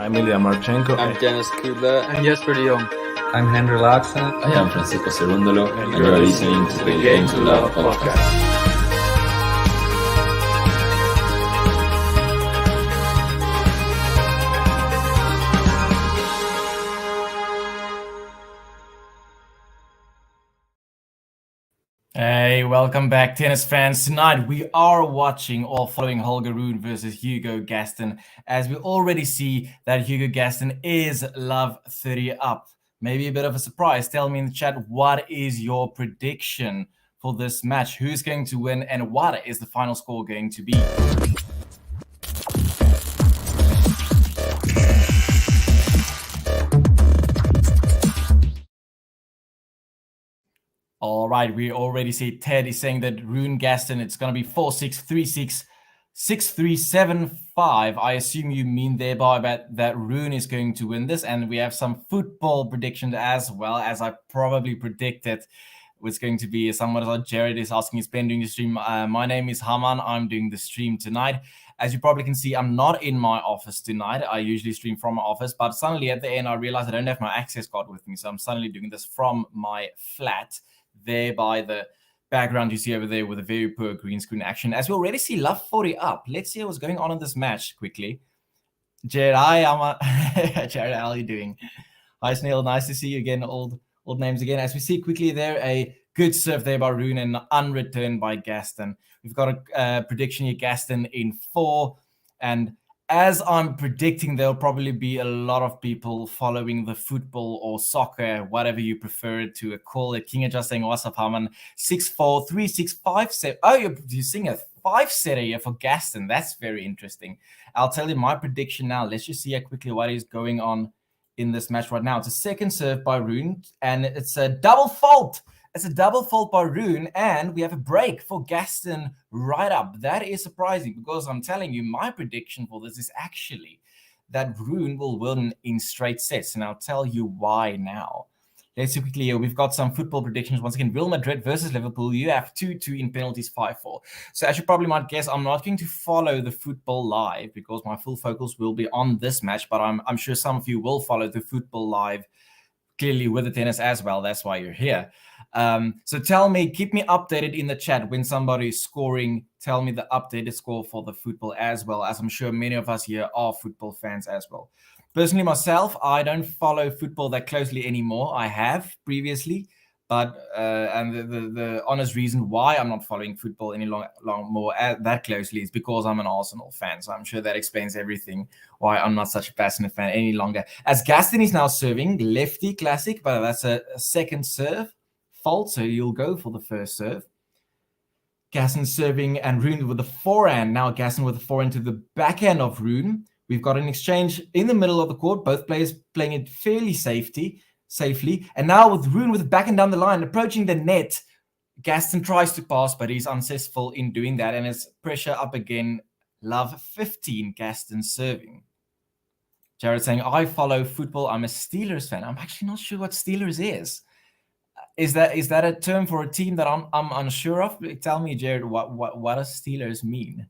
I'm Ilya Marchenko. I'm Janis Kudla. I'm Jesper de Jong. I'm Henry Laaksen. I am Francisco Cerundolo, and you are listening to the Game to Love podcast. Hey, welcome back, tennis fans. Tonight we are watching or following Holger Rune versus Hugo GASTON, as we already see that Hugo GASTON is love 30 up. Maybe a bit of a surprise. Tell me in the chat, what is your prediction for this match? Who's going to win and what is the final score going to be? All right, we already see Ted is saying that Rune GASTON, it's going to be 4-6, 3-6, 6-3, 7-5. I assume you mean thereby that Rune is going to win this. And we have some football predictions as well, as I probably predicted. It's going to be someone like Jared is asking, is Ben doing the stream? My name is Haman. I'm doing the stream tonight. As you probably can see, I'm not in my office tonight. I usually stream from my office, but suddenly at the end, I realized I don't have my access card with me. So I'm suddenly doing this from my flat. There by the background you see over there with a very poor green screen action. As we already see love 40 up. Let's see what's going on in this match quickly. Jared, Jared, how are you doing? Hi, Snail. Nice to see you again. Old names again. As we see quickly there, a good serve there by Rune and unreturned by GASTON. We've got a prediction here, GASTON in 4. And as I'm predicting, there'll probably be a lot of people following the football or soccer, whatever you prefer to call it. King just saying, what's up, Haman? 6-4, 3-6, 5-7. Oh, you're seeing a 5-setter here for GASTON. That's very interesting. I'll tell you my prediction now. Let's just see quickly what is going on in this match right now. It's a second serve by Rune, and it's a double fault. It's a double fault by Rune, and we have a break for GASTON right up. That is surprising because I'm telling you, my prediction for this is actually that Rune will win in straight sets, and I'll tell you why now. Let's see quickly here. We've got some football predictions. Once again, Real Madrid versus Liverpool. You have 2-2 in penalties, 5-4. So as you probably might guess, I'm not going to follow the football live because my full focus will be on this match, but I'm sure some of you will follow the football live clearly with the tennis as well. That's why you're here. So tell me, keep me updated in the chat when somebody is scoring. Tell me the updated score for the football as well, as I'm sure many of us here are football fans as well. Personally, myself, I don't follow football that closely anymore. I have previously, but and the honest reason why I'm not following football any more that closely is because I'm an Arsenal fan. So I'm sure that explains everything why I'm not such a passionate fan any longer. As GASTON is now serving lefty classic, but that's a second serve fault, so you'll go for the first serve. GASTON serving and Rune with the forehand. Now GASTON with the forehand to the backhand of Rune. We've got an exchange in the middle of the court, both players playing it fairly safely. And now with Rune with the backhand down the line, approaching the net, GASTON tries to pass, but he's unsuccessful in doing that, and it's pressure up again. Love 15, GASTON serving. Jared saying, I follow football. I'm a Steelers fan. I'm actually not sure what Steelers is. Is that a term for a team that I'm unsure of? Tell me, Jared, what does Steelers mean?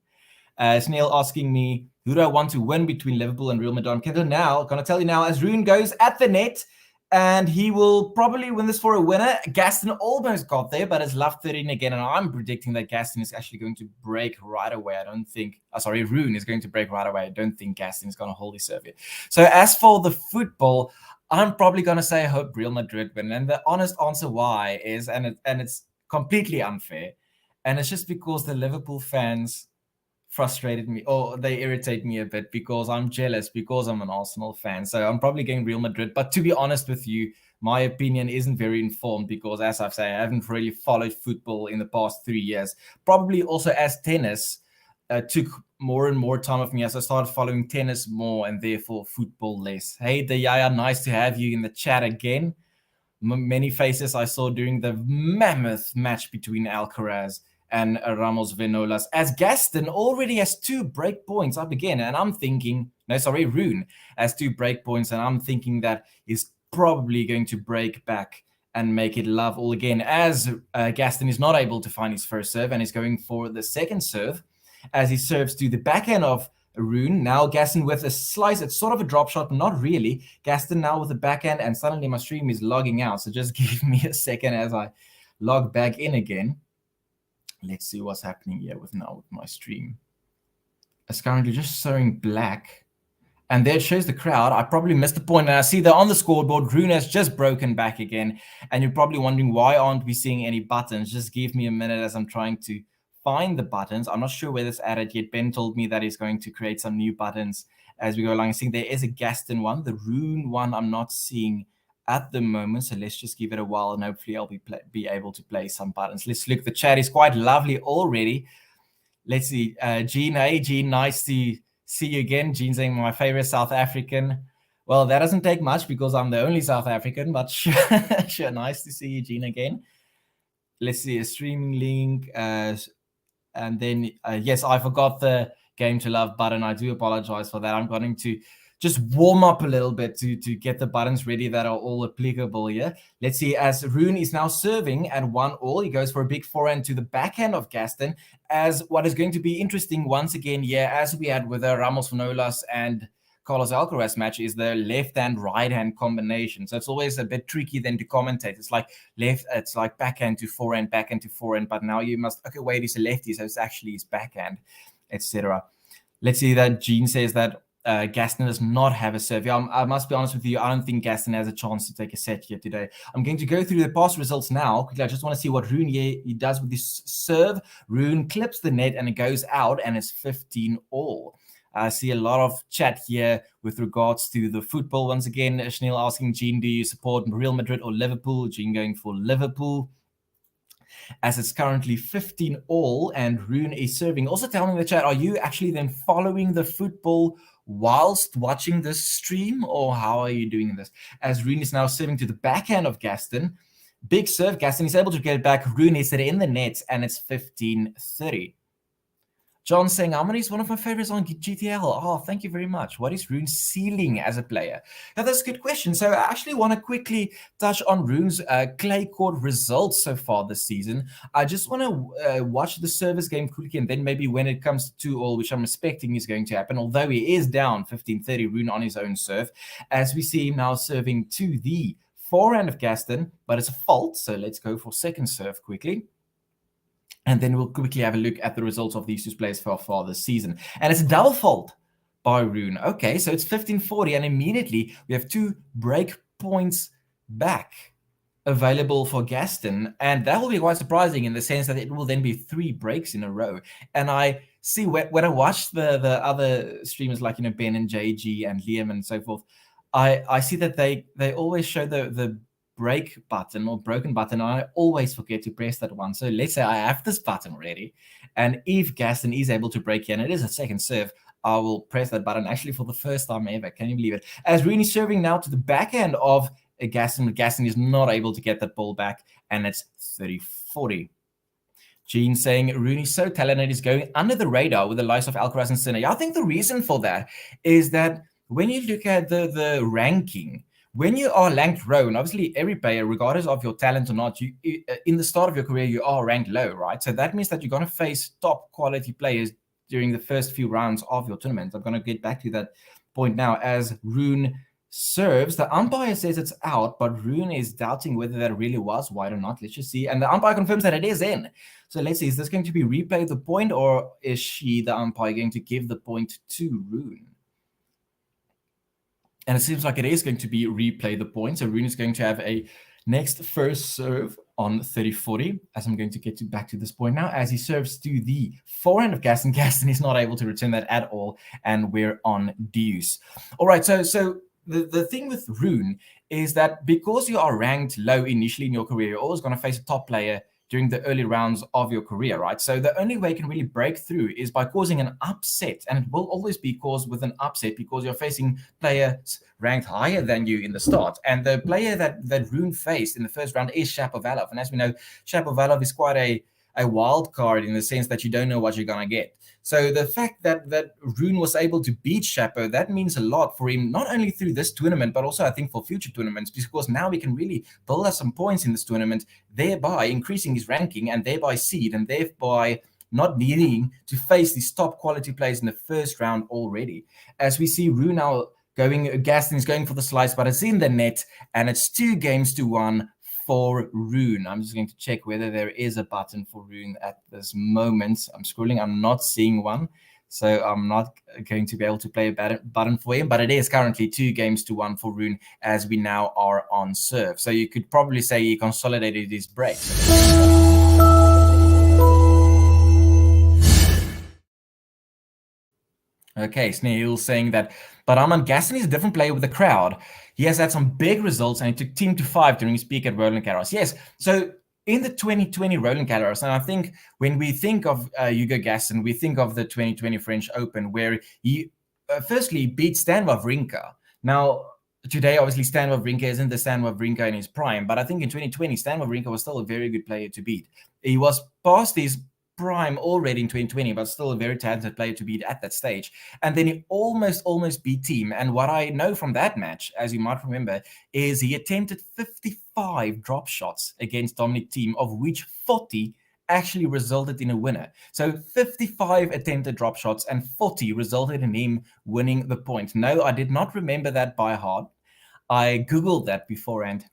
Snail asking me, who do I want to win between Liverpool and Real Madrid? I'm gonna tell you now, as Rune goes at the net, and he will probably win this for a winner. GASTON almost got there, but it's love 13 again, and I'm predicting that GASTON is actually going to break right away. I don't think, Rune is going to break right away. I don't think GASTON is going to hold his serve here. So as for the football, I'm probably going to say I hope Real Madrid win. And the honest answer why is, and it's completely unfair, and it's just because the Liverpool fans frustrated me, or they irritate me a bit because I'm jealous because I'm an Arsenal fan. So I'm probably getting Real Madrid. But to be honest with you, my opinion isn't very informed because, as I've said, I haven't really followed football in the past 3 years. Probably also as tennis took more and more time of me as I started following tennis more and therefore football less. Hey, Yaya, nice to have you in the chat again. Many faces I saw during the mammoth match between Alcaraz and Ramos Vinolas, as GASTON already has 2 break points up again. And I'm thinking, Rune has 2 break points, and I'm thinking that he's probably going to break back and make it love all again, as GASTON is not able to find his first serve and is going for the second serve, as he serves to the backhand of Rune. Now Gaston with a slice. It's sort of a drop shot, not really. Gaston now with the backhand, and suddenly my stream is logging out. So just give me a second as I log back in again. Let's see what's happening here with my stream. It's currently just showing black. And there it shows the crowd. I probably missed the point. And I see that on the scoreboard, Rune has just broken back again. And you're probably wondering, why aren't we seeing any buttons? Just give me a minute as I'm trying to find the buttons. I'm not sure where this added yet. Ben told me that he's going to create some new buttons as we go along. I think there is a Gaston one. The Rune one I'm not seeing at the moment. So let's just give it a while and hopefully I'll be able to play some buttons. Let's look. The chat is quite lovely already. Let's see. Jean, hey, Jean, nice to see you again. Jean saying my favorite South African. Well, that doesn't take much because I'm the only South African, but sure, nice to see you, Jean, again. Let's see, a streaming link. And then, yes, I forgot the Game to Love button. I do apologize for that. I'm going to just warm up a little bit to get the buttons ready that are all applicable here. Let's see, as Rune is now serving at 1-all, he goes for a big forehand to the backhand of Gaston, as what is going to be interesting once again here, as we had with the Ramos Vanolas and Carlos Alcaraz match, is the left-hand, right-hand combination. So it's always a bit tricky then to commentate. It's like backhand to forehand, but now you must, okay, wait, he's a lefty, so it's actually his backhand, etc. Let's see that Gene says that Gaston does not have a serve. I must be honest with you, I don't think Gaston has a chance to take a set here today. I'm going to go through the past results now. Quickly, I just want to see what Rune he does with this serve. Rune clips the net and it goes out and it's 15-all. I see a lot of chat here with regards to the football. Once again, Chanel asking Gene, do you support Real Madrid or Liverpool? Gene going for Liverpool, as it's currently 15-all and Rune is serving. Also tell me in the chat, are you actually then following the football whilst watching this stream, or how are you doing this? As Rune is now serving to the backhand of Gaston. Big serve, Gaston is able to get it back. Rune is in the net and it's 15-30. John saying, Harmony is one of my favorites on GTL. Oh, thank you very much. What is Rune's ceiling as a player? Now, that's a good question. So I actually want to quickly touch on Rune's clay court results so far this season. I just want to watch the service game quickly, and then maybe when it comes to 2-all, which I'm expecting is going to happen, although he is down 15-30, Rune on his own serve, as we see him now serving to the forehand of Gaston, but it's a fault. So let's go for second serve quickly. And then we'll quickly have a look at the results of these two players for far this season. And it's a double fault by Rune. Okay, so it's 15-40, and immediately we have 2 break points back available for Gaston. And that will be quite surprising in the sense that it will then be 3 breaks in a row. And I see when I watch the other streamers like, Ben and JG and Liam and so forth, I see that they always show the break button or broken button. I always forget to press that one. So let's say I have this button ready, and if Gaston is able to break here, and it is a second serve, I will press that button actually for the first time ever. Can you believe it? As Rune is serving now to the backhand of Gaston, but Gaston is not able to get that ball back, and it's 30-40. Gene saying Rune is so talented, he's going under the radar with the likes of Alcaraz and Sinner. I think the reason for that is that when you look at the ranking, when you are ranked low, and obviously every player, regardless of your talent or not, you in the start of your career, you are ranked low, right? So that means that you're going to face top quality players during the first few rounds of your tournament. I'm going to get back to that point now. As Rune serves, the umpire says it's out, but Rune is doubting whether that really was wide or not. Let's just see. And the umpire confirms that it is in. So let's see, is this going to be replay the point, or is the umpire, going to give the point to Rune? And it seems like it is going to be replay the point. So Rune is going to have a next first serve on 30-40, as I'm going to get back to this point now, as he serves to the forehand of Gaston. Gaston is not able to return that at all, and we're on deuce. All right, so the thing with Rune is that because you are ranked low initially in your career, you're always going to face a top player during the early rounds of your career, right? So the only way you can really break through is by causing an upset, and it will always be caused with an upset because you're facing players ranked higher than you in the start. And the player that Rune faced in the first round is Shapovalov, and as we know, Shapovalov is quite a wild card in the sense that you don't know what you're going to get. So the fact that Rune was able to beat Shapo, that means a lot for him, not only through this tournament, but also I think for future tournaments, because now we can really build up some points in this tournament, thereby increasing his ranking and thereby seed and thereby not needing to face these top quality players in the first round already. As we see Rune now Gaston is going for the slice, but it's in the net, and it's 2-1 for Rune. I'm just going to check whether there is a button for Rune at this moment. I'm scrolling, I'm not seeing one, so I'm not going to be able to play a button for him, but it is currently 2-1 for Rune as we now are on serve. So you could probably say he consolidated his break. Okay, Snail saying that, but Armand Gaston is a different player with the crowd. He has had some big results and he took team to 5 during his peak at Roland Garros. Yes, so in the 2020 Roland Garros, and I think when we think of Hugo Gaston, we think of the 2020 French Open, where he firstly beat Stan Wawrinka. Now, today, obviously, Stan Wawrinka isn't the Stan Wawrinka in his prime, but I think in 2020, Stan Wawrinka was still a very good player to beat. He was past his prime already in 2020, but still a very talented player to beat at that stage. And then he almost beat Team. And what I know from that match, as you might remember, is he attempted 55 drop shots against Dominic Thiem, of which 40 actually resulted in a winner. So 55 attempted drop shots and 40 resulted in him winning the point. No, I did not remember that by heart. I Googled that beforehand.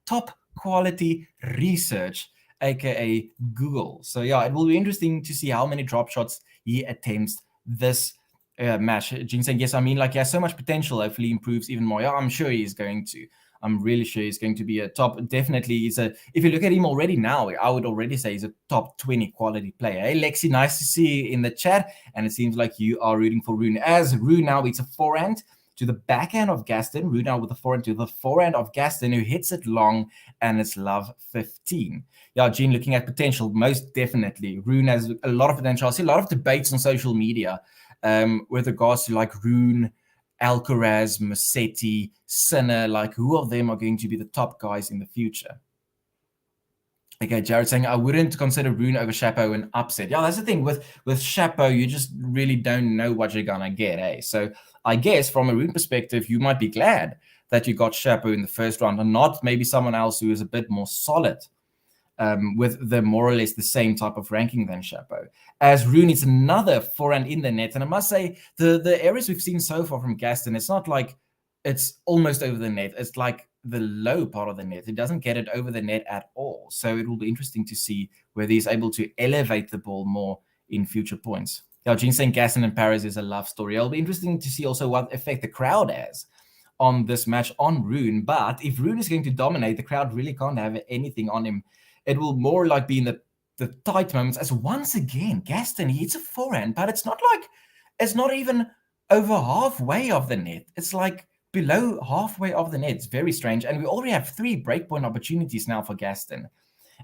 Top quality research, aka Google. So yeah, it will be interesting to see how many drop shots he attempts this match. Jin saying, yes, I mean, like, he has so much potential. Hopefully he improves even more. Yeah, I'm sure he's going to. I'm really sure he's going to be a top. Definitely, if you look at him already now, I would already say he's a top 20 quality player. Hey, Lexi, nice to see you in the chat. And it seems like you are rooting for Rune. As Rune now, it's a forehand to the backhand of Gaston. Rune now with the forehand to the forehand of Gaston, who hits it long, and it's love 15. Yeah, Gene, looking at potential, most definitely. Rune has a lot of potential. I see a lot of debates on social media with regards to like Rune, Alcaraz, Musetti, Sinner, like who of them are going to be the top guys in the future? Okay, Jared saying, I wouldn't consider Rune over Chapeau an upset. Yeah, that's the thing. With Chapeau, you just really don't know what you're going to get, eh? So I guess from a Rune perspective, you might be glad that you got Chapeau in the first round and not maybe someone else who is a bit more solid with the more or less the same type of ranking than Chapeau. As Rune is another forehand in the net. And I must say, the areas we've seen so far from Gaston, it's not like it's almost over the net. It's like the low part of the net. It doesn't get it over the net at all. So it will be interesting to see whether he's able to elevate the ball more in future points. Yeah, Gene saying Gaston in Paris is a love story. It'll be interesting to see also what effect the crowd has on this match on Rune. But if Rune is going to dominate, the crowd really can't have anything on him. It will more like be in the tight moments, as once again, Gaston, he hits a forehand, but it's not even over halfway of the net. It's like below halfway of the net. It's very strange. And we already have 3 breakpoint opportunities now for Gaston.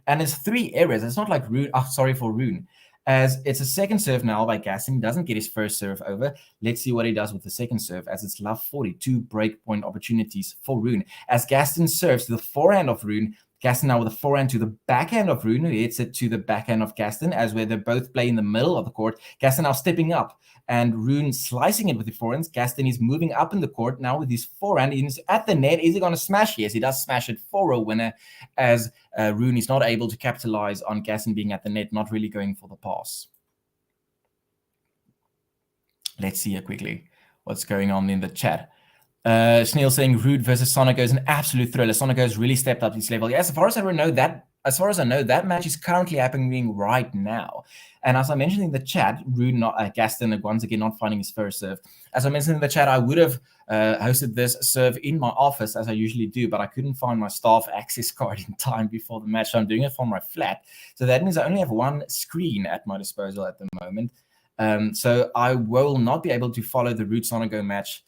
And it's 3 errors. It's not like for Rune. As it's a second serve now by Gaston. He doesn't get his first serve over. Let's see what he does with the second serve, as it's love 42 breakpoint opportunities for Rune. As Gaston serves to the forehand of Rune, Gaston now with a forehand to the backhand of Rune, who hits it to the backhand of Gaston, as where they both play in the middle of the court. Gaston now stepping up, and Rune slicing it with the forehands. Gaston is moving up in the court now with his forehand. He's at the net. Is he going to smash? Yes, he does smash it for a winner, as Rune is not able to capitalize on Gaston being at the net, not really going for the pass. Let's see here quickly what's going on in the chat. Snail saying Rude versus Sonico is an absolute thriller. Sonico has really stepped up his level. Yes, as far as I know, that match is currently happening right now. And as I mentioned in the chat, Rude, Gaston, once again, not finding his first serve. As I mentioned in the chat, I would have hosted this serve in my office, as I usually do, but I couldn't find my staff access card in time before the match, so I'm doing it from my flat. So that means I only have one screen at my disposal at the moment. So I will not be able to follow the Rude Sonico match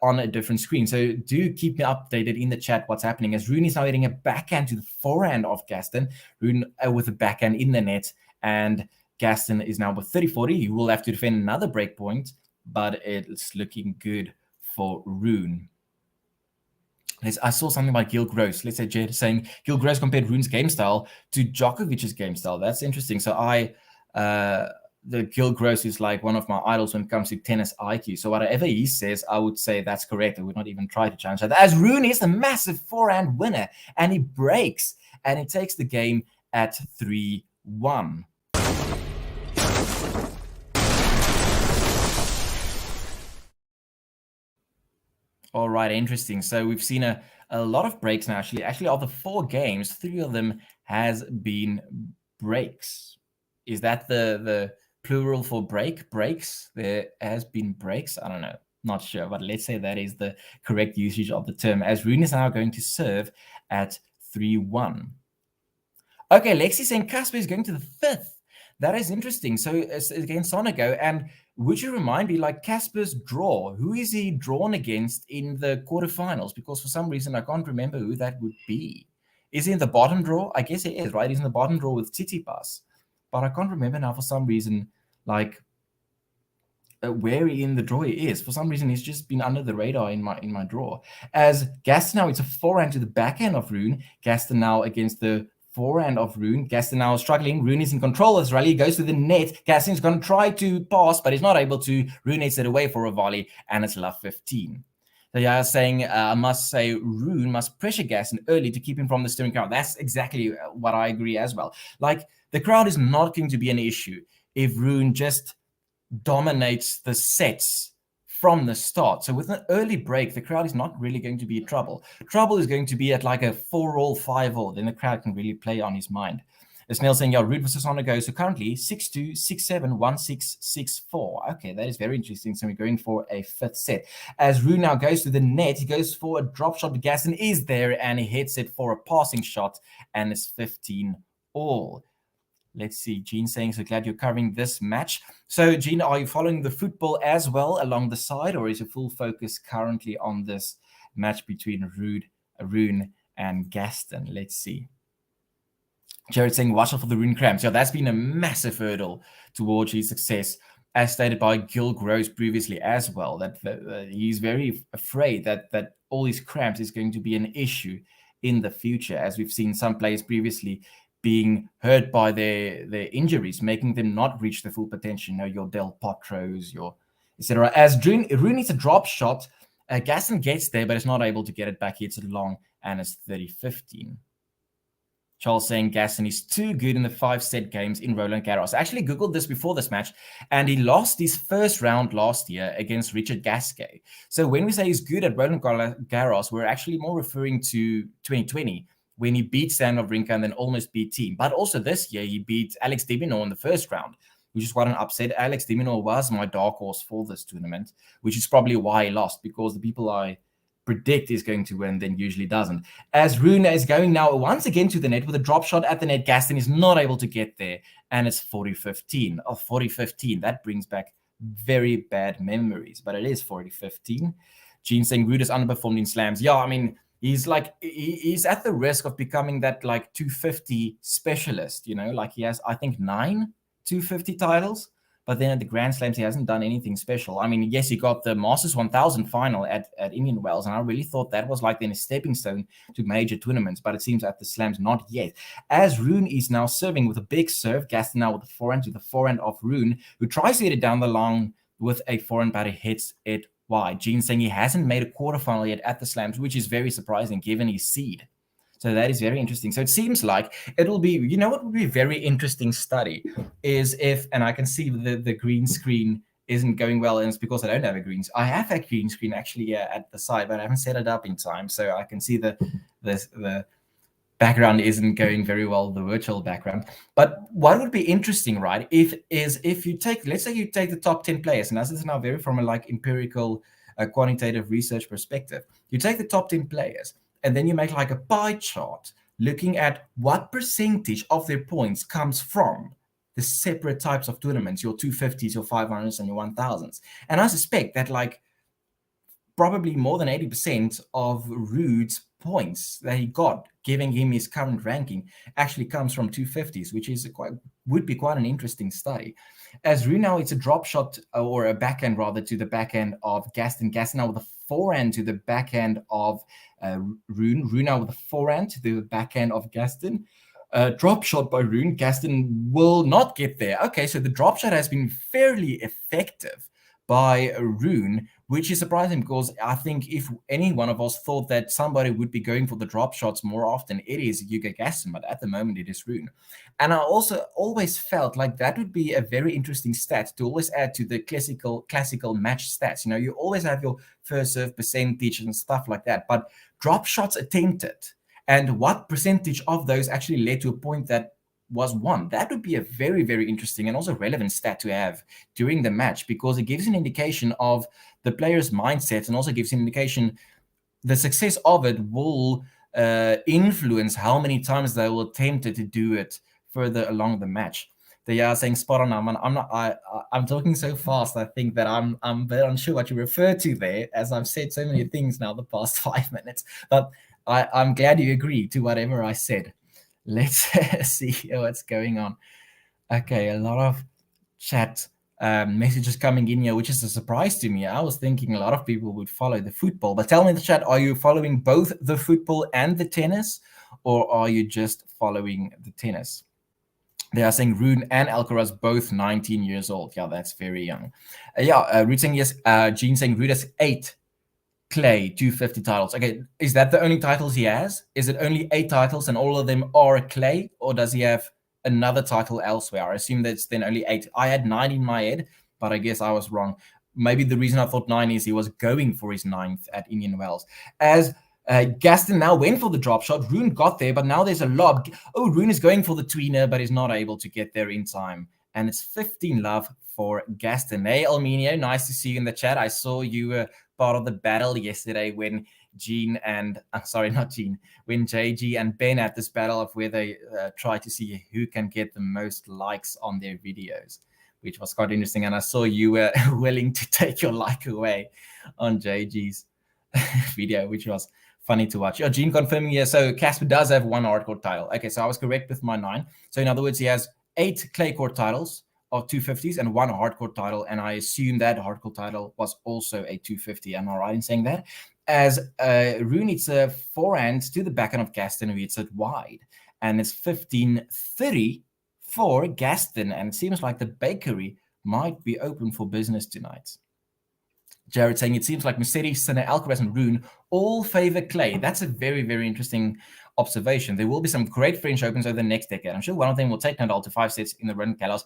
on a different screen. So do keep me updated in the chat what's happening, as Rune is now hitting a backhand to the forehand of Gaston. Rune with a backhand in the net, and Gaston is now with 30-40. He will have to defend another break point, but it's looking good for Rune. I saw something about Gil Gross. Let's say Jed saying Gil Gross compared Rune's game style to Djokovic's game style. That's interesting. So the Gil Gross is like one of my idols when it comes to tennis IQ. So whatever he says, I would say that's correct. I would not even try to challenge that. As Rune is a massive forehand winner, and he breaks, and he takes the game at 3-1. All right, interesting. So we've seen a lot of breaks now. Actually, of the 4 games, 3 of them has been breaks. Is that the plural for breaks? There has been breaks. I don't know, not sure, but let's say that is the correct usage of the term. As Rune is now going to serve at 3-1. Okay, Lexi saying Casper is going to the 5th. That is interesting. So it's against Sonego. And would you remind me, like Casper's draw, who is he drawn against in the quarterfinals? Because for some reason, I can't remember who that would be. Is he in the bottom draw? I guess he is, right? He's in the bottom draw with Tsitsipas. But I can't remember now for some reason, like where in the draw he is. For some reason, he's just been under the radar in my draw. As Gaston now, it's a forehand to the backhand of Rune. Gaston now against the forehand of Rune. Gaston now is struggling. Rune is in control of this rally. He goes to the net. Gaston's going to try to pass, but he's not able to. Rune hits it away for a volley, and it's love 15. So yeah, saying, I must say, Rune must pressure Gaston early to keep him from the steering crowd. That's exactly what I agree as well. Like, the crowd is not going to be an issue if Rune just dominates the sets from the start. So with an early break, the crowd is not really going to be in trouble. Trouble is going to be at like a 4-all, 5-all. Then the crowd can really play on his mind. Snail saying, yeah, Rude versus Sonego. So currently 6-2, 6-7, 1-6, 6-4. Okay, that is very interesting. So we're going for a 5th set. As Rune now goes to the net, he goes for a drop shot. But Gaston is there and he hits it for a passing shot. And it's 15-all. Let's see, Gene saying, so glad you're covering this match. So, Gene, are you following the football as well along the side, or is your full focus currently on this match between Rune and Gaston? Let's see. Jared saying, watch out for the Rune cramps. Yeah, that's been a massive hurdle towards his success, as stated by Gil Gross previously as well, that he's very afraid that all these cramps is going to be an issue in the future, as we've seen some players previously being hurt by their injuries, making them not reach their full potential. You know, your Del Potros, your etc. As Rune needs a drop shot, Gaston gets there, but is not able to get it back. He hits it long, and it's 30-15. Charles saying Gaston is too good in the 5-set games in Roland Garros. I actually Googled this before this match, and he lost his first round last year against Richard Gasquet. So when we say he's good at Roland Garros, we're actually more referring to 2020, when he beat Stan Wawrinka and then almost beat Thiem. But also this year, he beat Alex de Minaur in the first round, which is quite an upset. Alex de Minaur was my dark horse for this tournament, which is probably why he lost, because the people I predict is going to win then usually doesn't. As Rune is going now once again to the net with a drop shot at the net, Gaston is not able to get there, and it's 40-15. Oh, 40-15. That brings back very bad memories, but it is 40-15. Gene saying Rude is underperformed in slams. Yeah, I mean, he's at the risk of becoming that like 250 specialist, you know, like he has, I think, 9 250 titles, but then at the Grand Slams, he hasn't done anything special. I mean, yes, he got the Masters 1000 final at Indian Wells, and I really thought that was like then a stepping stone to major tournaments, but it seems at the Slams, not yet. As Rune is now serving with a big serve, Gaston now with the forehand to the forehand of Rune, who tries to hit it down the long with a forehand, but he hits it wide. Gene saying he hasn't made a quarterfinal yet at the Slams, which is very surprising given his seed. So that is very interesting. So it seems like it'll be, you know what would be a very interesting study is if, and I can see the green screen isn't going well, and it's because I don't have a green screen. I have a green screen actually at the side, but I haven't set it up in time. So I can see the background isn't going very well, the virtual background. But what would be interesting, right, if you take, let's say you take the top 10 players, and this is now very from a like empirical quantitative research perspective. You take the top 10 players, and then you make like a pie chart looking at what percentage of their points comes from the separate types of tournaments, your 250s, your 500s, and your 1000s. And I suspect that like probably more than 80% of Rude's points that he got, giving him his current ranking, actually comes from 250s, which is would be quite an interesting study. As Rune now, it's a drop shot or a backhand rather to the backhand of Gaston. Gaston now with a forehand to the backhand of Rune. Rune now with a forehand to the backhand of Gaston. Drop shot by Rune. Gaston will not get there. Okay, so the drop shot has been fairly effective, by Rune, which is surprising because I think if any one of us thought that somebody would be going for the drop shots more often, it is Hugo Gaston, but at the moment it is Rune. And I also always felt like that would be a very interesting stat to always add to the classical match stats. You know, you always have your first serve percentage and stuff like that, but drop shots attempted and what percentage of those actually led to a point that was won. That would be a very, very interesting and also relevant stat to have during the match because it gives an indication of the player's mindset and also gives an indication the success of it will influence how many times they will attempt to do it further along the match. They are saying spot on. I'm talking so fast. I think that I'm very unsure what you refer to there, as I've said so many things now the past 5 minutes. But I'm glad you agree to whatever I said. Let's see what's going on. Okay, a lot of chat messages coming in here, which is a surprise to me. I was thinking a lot of people would follow the football. But tell me in the chat, are you following both the football and the tennis? Or are you just following the tennis? They are saying Rune and Alcaraz both 19 years old. Yeah, that's very young. Rune saying yes. Gene saying Rune has 8 clay 250 titles. Okay, is that the only titles he has? Is it only 8 titles and all of them are clay, or does he have another title elsewhere? I assume that's then only 8. I had 9 in my head, but I guess I was wrong. Maybe the reason I thought 9 is he was going for his 9th at Indian Wells. As Gaston now went for the drop shot. Rune got there, but now there's a lob. Oh, Rune is going for the tweener, but is not able to get there in time. And it's 15 love for Gaston. Hey, Almenio, nice to see you in the chat. I saw you were part of the battle yesterday when when JG and Ben had this battle of where they try to see who can get the most likes on their videos, which was quite interesting. And I saw you were willing to take your like away on JG's video, which was funny to watch. Gene confirming here. So Casper does have 1 hardcore title. Okay, so I was correct with my 9. So in other words, he has 8 clay court titles of 250s and 1 hardcore title. And I assume that hardcore title was also a 250. Am I right in saying that? As Rune hits a forehand to the backhand of Gaston, who hits it wide. And it's 15-30 for Gaston. And it seems like the bakery might be open for business tonight. Jared saying it seems like Mercedes, Sinner, Alcaraz, and Rune all favor clay. That's a very, very interesting observation. There will be some great French Opens over the next decade. I'm sure one of them will take Nadal to 5 sets in the Roland Garros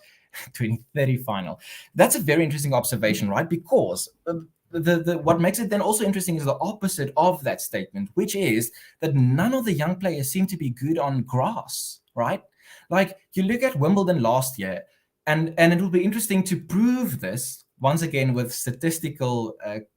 2030 final. That's a very interesting observation, right? Because what makes it then also interesting is the opposite of that statement, which is that none of the young players seem to be good on grass, right? Like you look at Wimbledon last year, and it will be interesting to prove this once again with statistical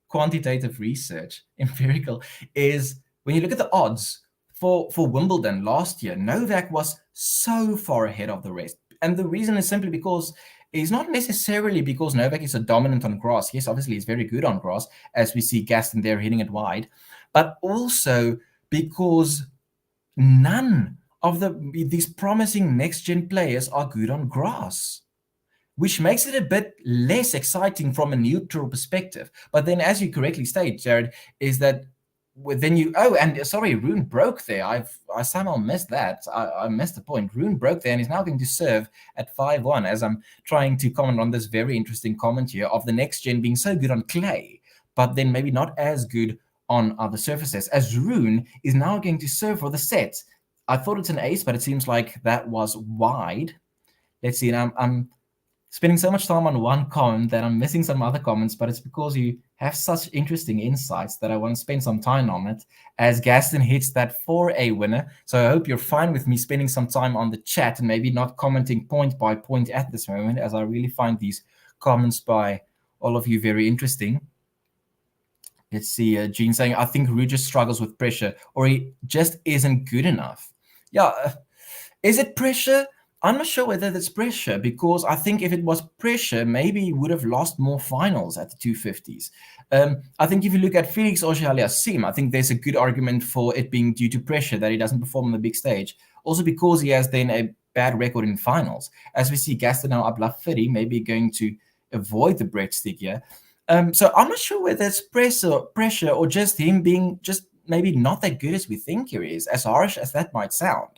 quantitative research, empirical, is when you look at the odds for Wimbledon last year, Novak was so far ahead of the rest. And the reason is simply because it's not necessarily because Novak is so dominant on grass. Yes, obviously he's very good on grass, as we see Gaston there hitting it wide, but also because none of these promising next-gen players are good on grass, which makes it a bit less exciting from a neutral perspective. But then, as you correctly state, Jared, is that Rune broke there. I somehow missed that. I missed the point. Rune broke there and is now going to serve at 5-1, as I'm trying to comment on this very interesting comment here of the next gen being so good on clay, but then maybe not as good on other surfaces, as Rune is now going to serve for the set. I thought it's an ace, but it seems like that was wide. Let's see, and I'm spending so much time on one comment that I'm missing some other comments, but it's because you have such interesting insights that I want to spend some time on it as Gaston hits that 4A winner. So I hope you're fine with me spending some time on the chat and maybe not commenting point by point at this moment, as I really find these comments by all of you very interesting. Let's see, Gene saying, I think Rue just struggles with pressure, or he just isn't good enough. Yeah, is it pressure? I'm not sure whether that's pressure, because I think if it was pressure, maybe he would have lost more finals at the 250s. I think if you look at Felix Auger-Aliassime, I think there's a good argument for it being due to pressure that he doesn't perform on the big stage. Also because he has then a bad record in finals. As we see Gaston now up Lafferty, maybe going to avoid the breadstick here. So I'm not sure whether it's pressure or just him being just maybe not that good as we think he is, as harsh as that might sound.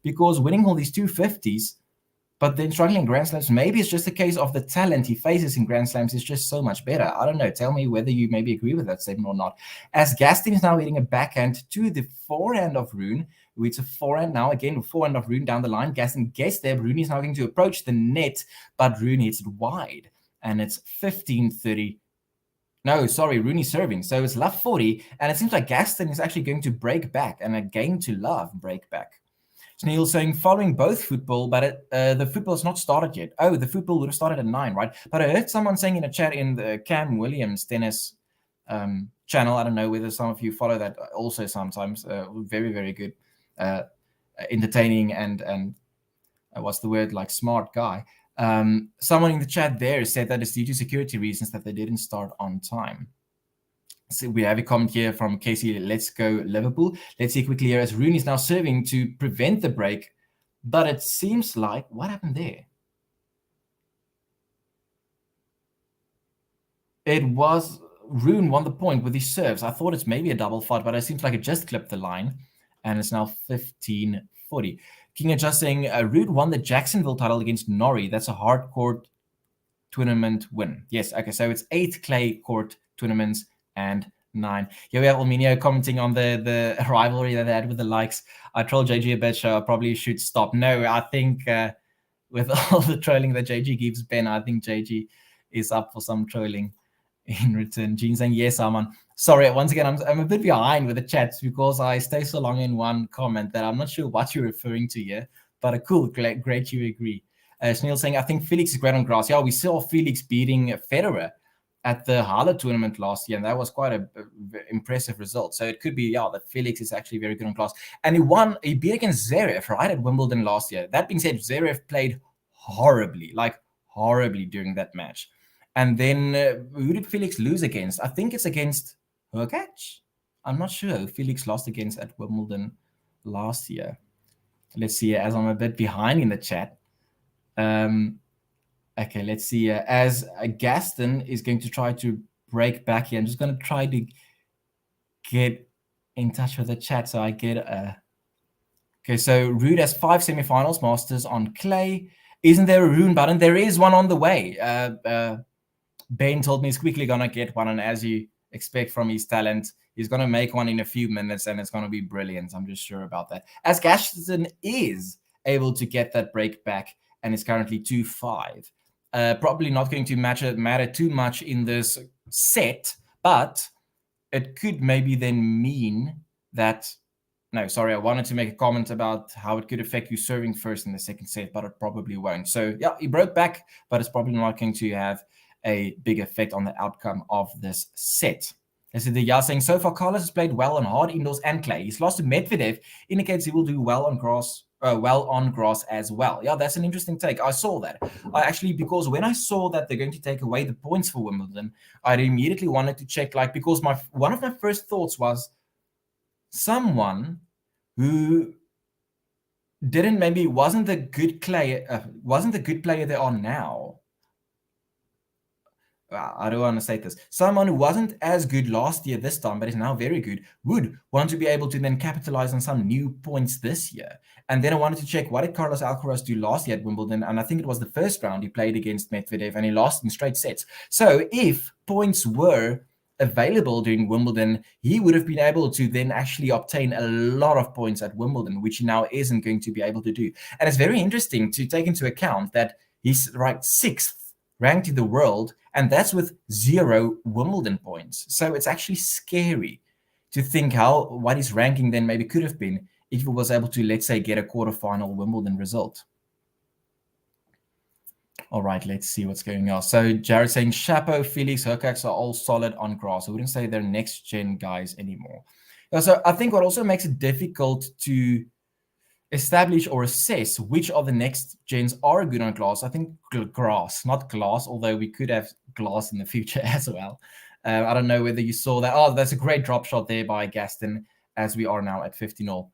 Because winning all these 250s but then struggling in Grand Slams. Maybe it's just a case of the talent he faces in Grand Slams is just so much better. I don't know. Tell me whether you maybe agree with that statement or not. As Gaston is now hitting a backhand to the forehand of Rune, it's a forehand now. Again, forehand of Rune down the line. Gaston gets there. Rune is now going to approach the net, but Rune hits it wide. And it's 15-30. No, sorry, Rooney serving. So it's love 40, and it seems like Gaston is actually going to break back, and a game to love break back. Neil saying, following both football, but the football's not started yet. Oh, the football would have started at 9, right? But I heard someone saying in a chat in the Cam Williams tennis channel, I don't know whether some of you follow that also sometimes, very, very good, entertaining and what's the word, like smart guy. Someone in the chat there said that it's due to security reasons that they didn't start on time. So we have a comment here from Casey, let's go Liverpool. Let's see quickly here as Rune is now serving to prevent the break, but it seems like, what happened there? It was, Rune won the point with his serves. I thought it's maybe a double fight, but it seems like it just clipped the line, and it's now 15-40. King of just saying, Rude won the Jacksonville title against Norrie. That's a hard court tournament win. Yes, okay, so it's 8 clay court tournaments and 9. Here we have Alminio commenting on the rivalry that they had with the likes. I trolled JG a bit, so I probably should stop. No, I think with all the trolling that JG gives Ben, I think JG is up for some trolling in return. Gene saying, yes, I'm on. Sorry, once again, I'm a bit behind with the chats because I stay so long in one comment that I'm not sure what you're referring to here, but cool, great you agree. Sneil saying, I think Felix is great on grass. Yeah, we saw Felix beating Federer at the Halle tournament last year, and that was quite a impressive result. So it could be, yeah, that Felix is actually very good on grass. And he beat against Zverev, right, at Wimbledon last year. That being said, Zverev played horribly during that match. And then who did Felix lose against? I think it's against Hurkacz. I'm not sure who Felix lost against at Wimbledon last year. Let's see, as I'm a bit behind in the chat. Okay, let's see. As Gaston is going to try to break back here, I'm just going to try to get in touch with the chat so I get a... Okay, so Rude has 5 semifinals, Masters on clay. Isn't there a Rune button? There is one on the way. Ben told me he's quickly going to get one, and as you expect from his talent, he's going to make one in a few minutes, and it's going to be brilliant. I'm just sure about that. As Gaston is able to get that break back, and is currently 2-5. Probably not going to matter too much in this set, but it could maybe then mean that... No, sorry, I wanted to make a comment about how it could affect you serving first in the second set, but it probably won't. So, yeah, he broke back, but it's probably not going to have a big effect on the outcome of this set. This is the Yas saying, so far Carlos has played well on hard indoors and clay. He's lost to Medvedev, indicates he will do well on grass as well. Yeah, that's an interesting take. I saw that. Because when I saw that they're going to take away the points for Wimbledon, I immediately wanted to check, because one of my first thoughts was someone who wasn't the good player they are now. I don't want to say this. Someone who wasn't as good last year this time, but is now very good, would want to be able to then capitalize on some new points this year. And then I wanted to check, what did Carlos Alcaraz do last year at Wimbledon? And I think it was the first round he played against Medvedev, and he lost in straight sets. So if points were available during Wimbledon, he would have been able to then actually obtain a lot of points at Wimbledon, which he now isn't going to be able to do. And it's very interesting to take into account that he's ranked 6th ranked in the world, and that's with 0 Wimbledon points. So it's actually scary to think what his ranking then maybe could have been if he was able to, let's say, get a quarterfinal Wimbledon result. All right, let's see what's going on. So Jared saying, Chapeau, Felix, Hurkacz are all solid on grass. I wouldn't say they're next-gen guys anymore. So I think what also makes it difficult to establish or assess which of the next gens are good on glass. I think grass, not glass, although we could have glass in the future as well. I don't know whether you saw that. Oh, that's a great drop shot there by Gaston, as we are now at 50-0.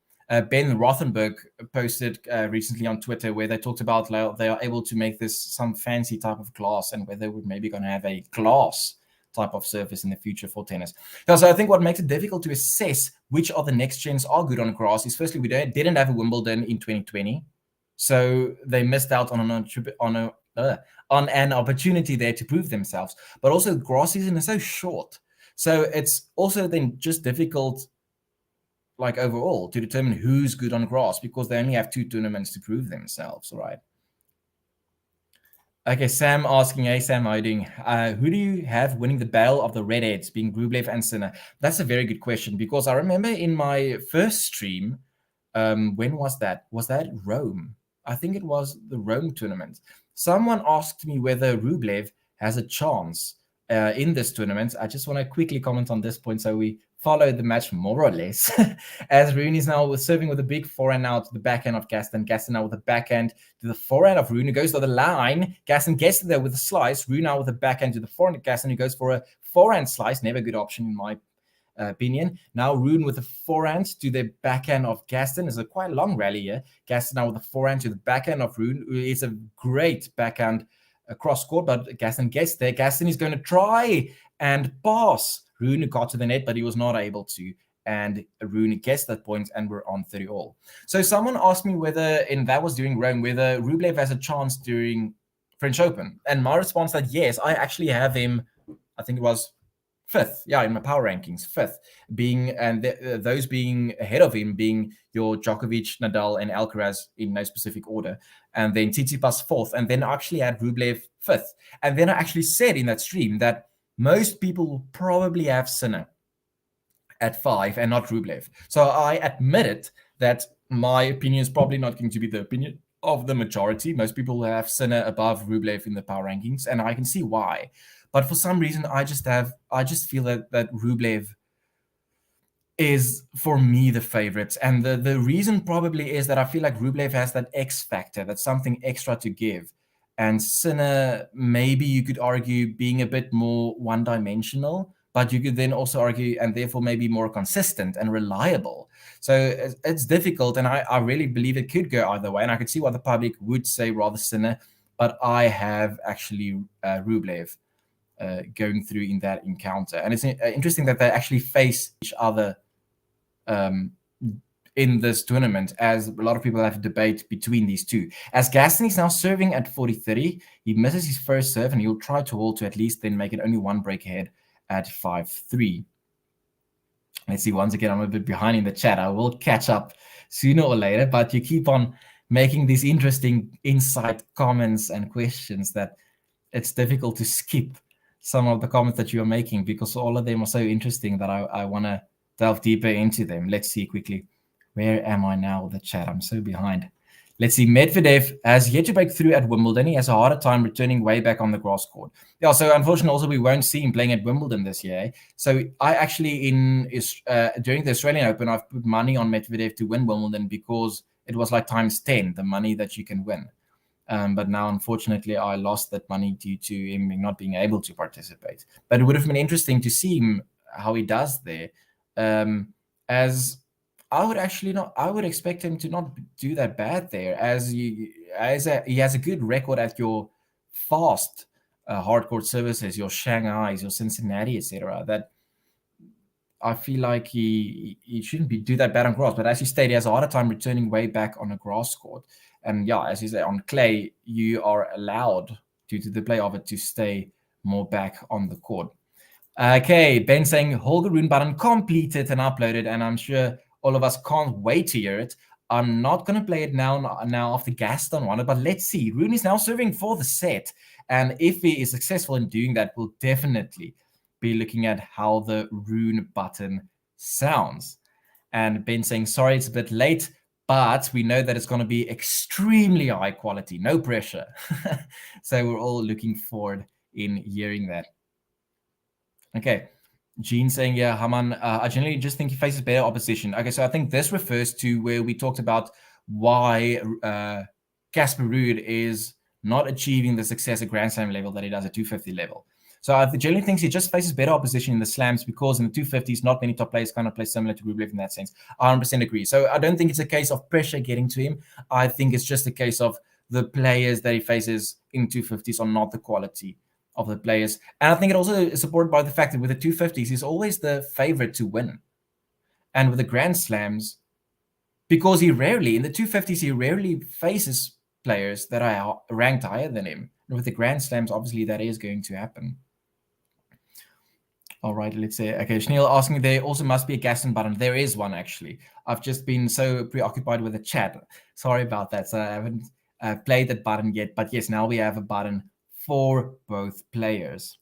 Ben Rothenberg posted recently on Twitter where they talked about they are able to make this some fancy type of glass, and whether we're maybe going to have a glass type of surface in the future for tennis. So I think what makes it difficult to assess which of the next gens are good on grass is, firstly, we didn't have a Wimbledon in 2020. So they missed out on an opportunity there to prove themselves. But also, grass season is so short, so it's also then just difficult, like overall, to determine who's good on grass because they only have 2 tournaments to prove themselves, right? Okay, Sam asking, hey Sam, how are you doing? Who do you have winning the battle of the redheads, being Rublev and Sinner? That's a very good question because I remember in my first stream, when was that? Was that Rome? I think it was the Rome tournament. Someone asked me whether Rublev has a chance in this tournament. I just want to quickly comment on this point so we follow the match more or less. As Rune is now serving with a big forehand now to the backhand of Gaston. Gaston now with the backhand to the forehand of Rune, who goes to the line. Gaston gets there with a slice. Rune now with the backhand to the forehand of Gaston, who goes for a forehand slice. Never a good option in my opinion. Now Rune with the forehand to the backhand of Gaston. Is a quite long rally here. Gaston now with the forehand to the backhand of Rune. It's a great backhand cross court, but Gaston gets there. Gaston is going to try and pass. Rune got to the net, but he was not able to. And Rune gets that point, and we're on 30 all. So someone asked me whether, and that was during Rome, whether Rublev has a chance during French Open. And my response that yes, I actually have him, I think it was 5th, yeah, in my power rankings, 5th, being, and those being ahead of him being your Djokovic, Nadal, and Alcaraz in no specific order, and then Tsitsipas 4th, and then I actually had Rublev 5th. And then I actually said in that stream that most people will probably have Sinner at 5 and not Rublev. So I admitted that my opinion is probably not going to be the opinion of the majority. Most people have Sinner above Rublev in the power rankings, and I can see why. But for some reason, I just feel that Rublev is, for me, the favorite. And the reason probably is that I feel like Rublev has that X factor, that's something extra to give. And Sinner, maybe you could argue being a bit more one-dimensional, but you could then also argue, and therefore maybe more consistent and reliable. So it's difficult, and I really believe it could go either way. And I could see why the public would say rather Sinner, but I have actually Rublev going through in that encounter. And it's interesting that they actually face each other in this tournament, as a lot of people have a debate between these two. As Gaston is now serving at 40-30, he misses his first serve, and he'll try to hold to at least then make it only 1 break ahead at 5-3. Let's see, once again, I'm a bit behind in the chat. I will catch up sooner or later, but you keep on making these interesting insight comments and questions that it's difficult to skip some of the comments that you're making because all of them are so interesting that I want to delve deeper into them. Let's see quickly. Where am I now with the chat? I'm so behind. Let's see. Medvedev has yet to break through at Wimbledon. He has a harder time returning way back on the grass court. Yeah, so unfortunately, also we won't see him playing at Wimbledon this year. So I actually, during the Australian Open, I've put money on Medvedev to win Wimbledon because it was like times 10, the money that you can win. But now, unfortunately, I lost that money due to him not being able to participate. But it would have been interesting to see him, how he does there. As I would expect him to not do that bad there, as he has a good record at your fast hard court services, your Shanghai's, your Cincinnati, etc. That I feel like he shouldn't do that bad on grass. But as you stated, he has a harder time returning way back on a grass court. And yeah, as you say, on clay, you are allowed, due to the play of it, to stay more back on the court. Okay, Ben saying Holger Rune button completed and uploaded, and I'm sure all of us can't wait to hear it. I'm not going to play it now after Gaston won it, but let's see. Rune is now serving for the set, and if he is successful in doing that, we'll definitely be looking at how the Rune button sounds. And Ben saying, sorry, it's a bit late, but we know that it's going to be extremely high quality, no pressure. So we're all looking forward in hearing that. Okay, Gene saying, yeah, Haman, I generally just think he faces better opposition. Okay, so I think this refers to where we talked about why Casper Ruud is not achieving the success at Grand Slam level that he does at 250 level. So I generally think he just faces better opposition in the slams because in the 250s, not many top players kind of play similar to Rublev in that sense. I 100% agree. So I don't think it's a case of pressure getting to him. I think it's just a case of the players that he faces in 250s are not the quality of the players. And I think it also is supported by the fact that with the 250s, he's always the favorite to win. And with the Grand Slams, because he rarely, in the 250s, he rarely faces players that are ranked higher than him. And with the Grand Slams, obviously that is going to happen. All right, let's say, okay, Schneel asking, there also must be a Gaston button. There is one, actually. I've just been so preoccupied with the chat. Sorry about that. So I haven't played that button yet. But yes, now we have a button for both players.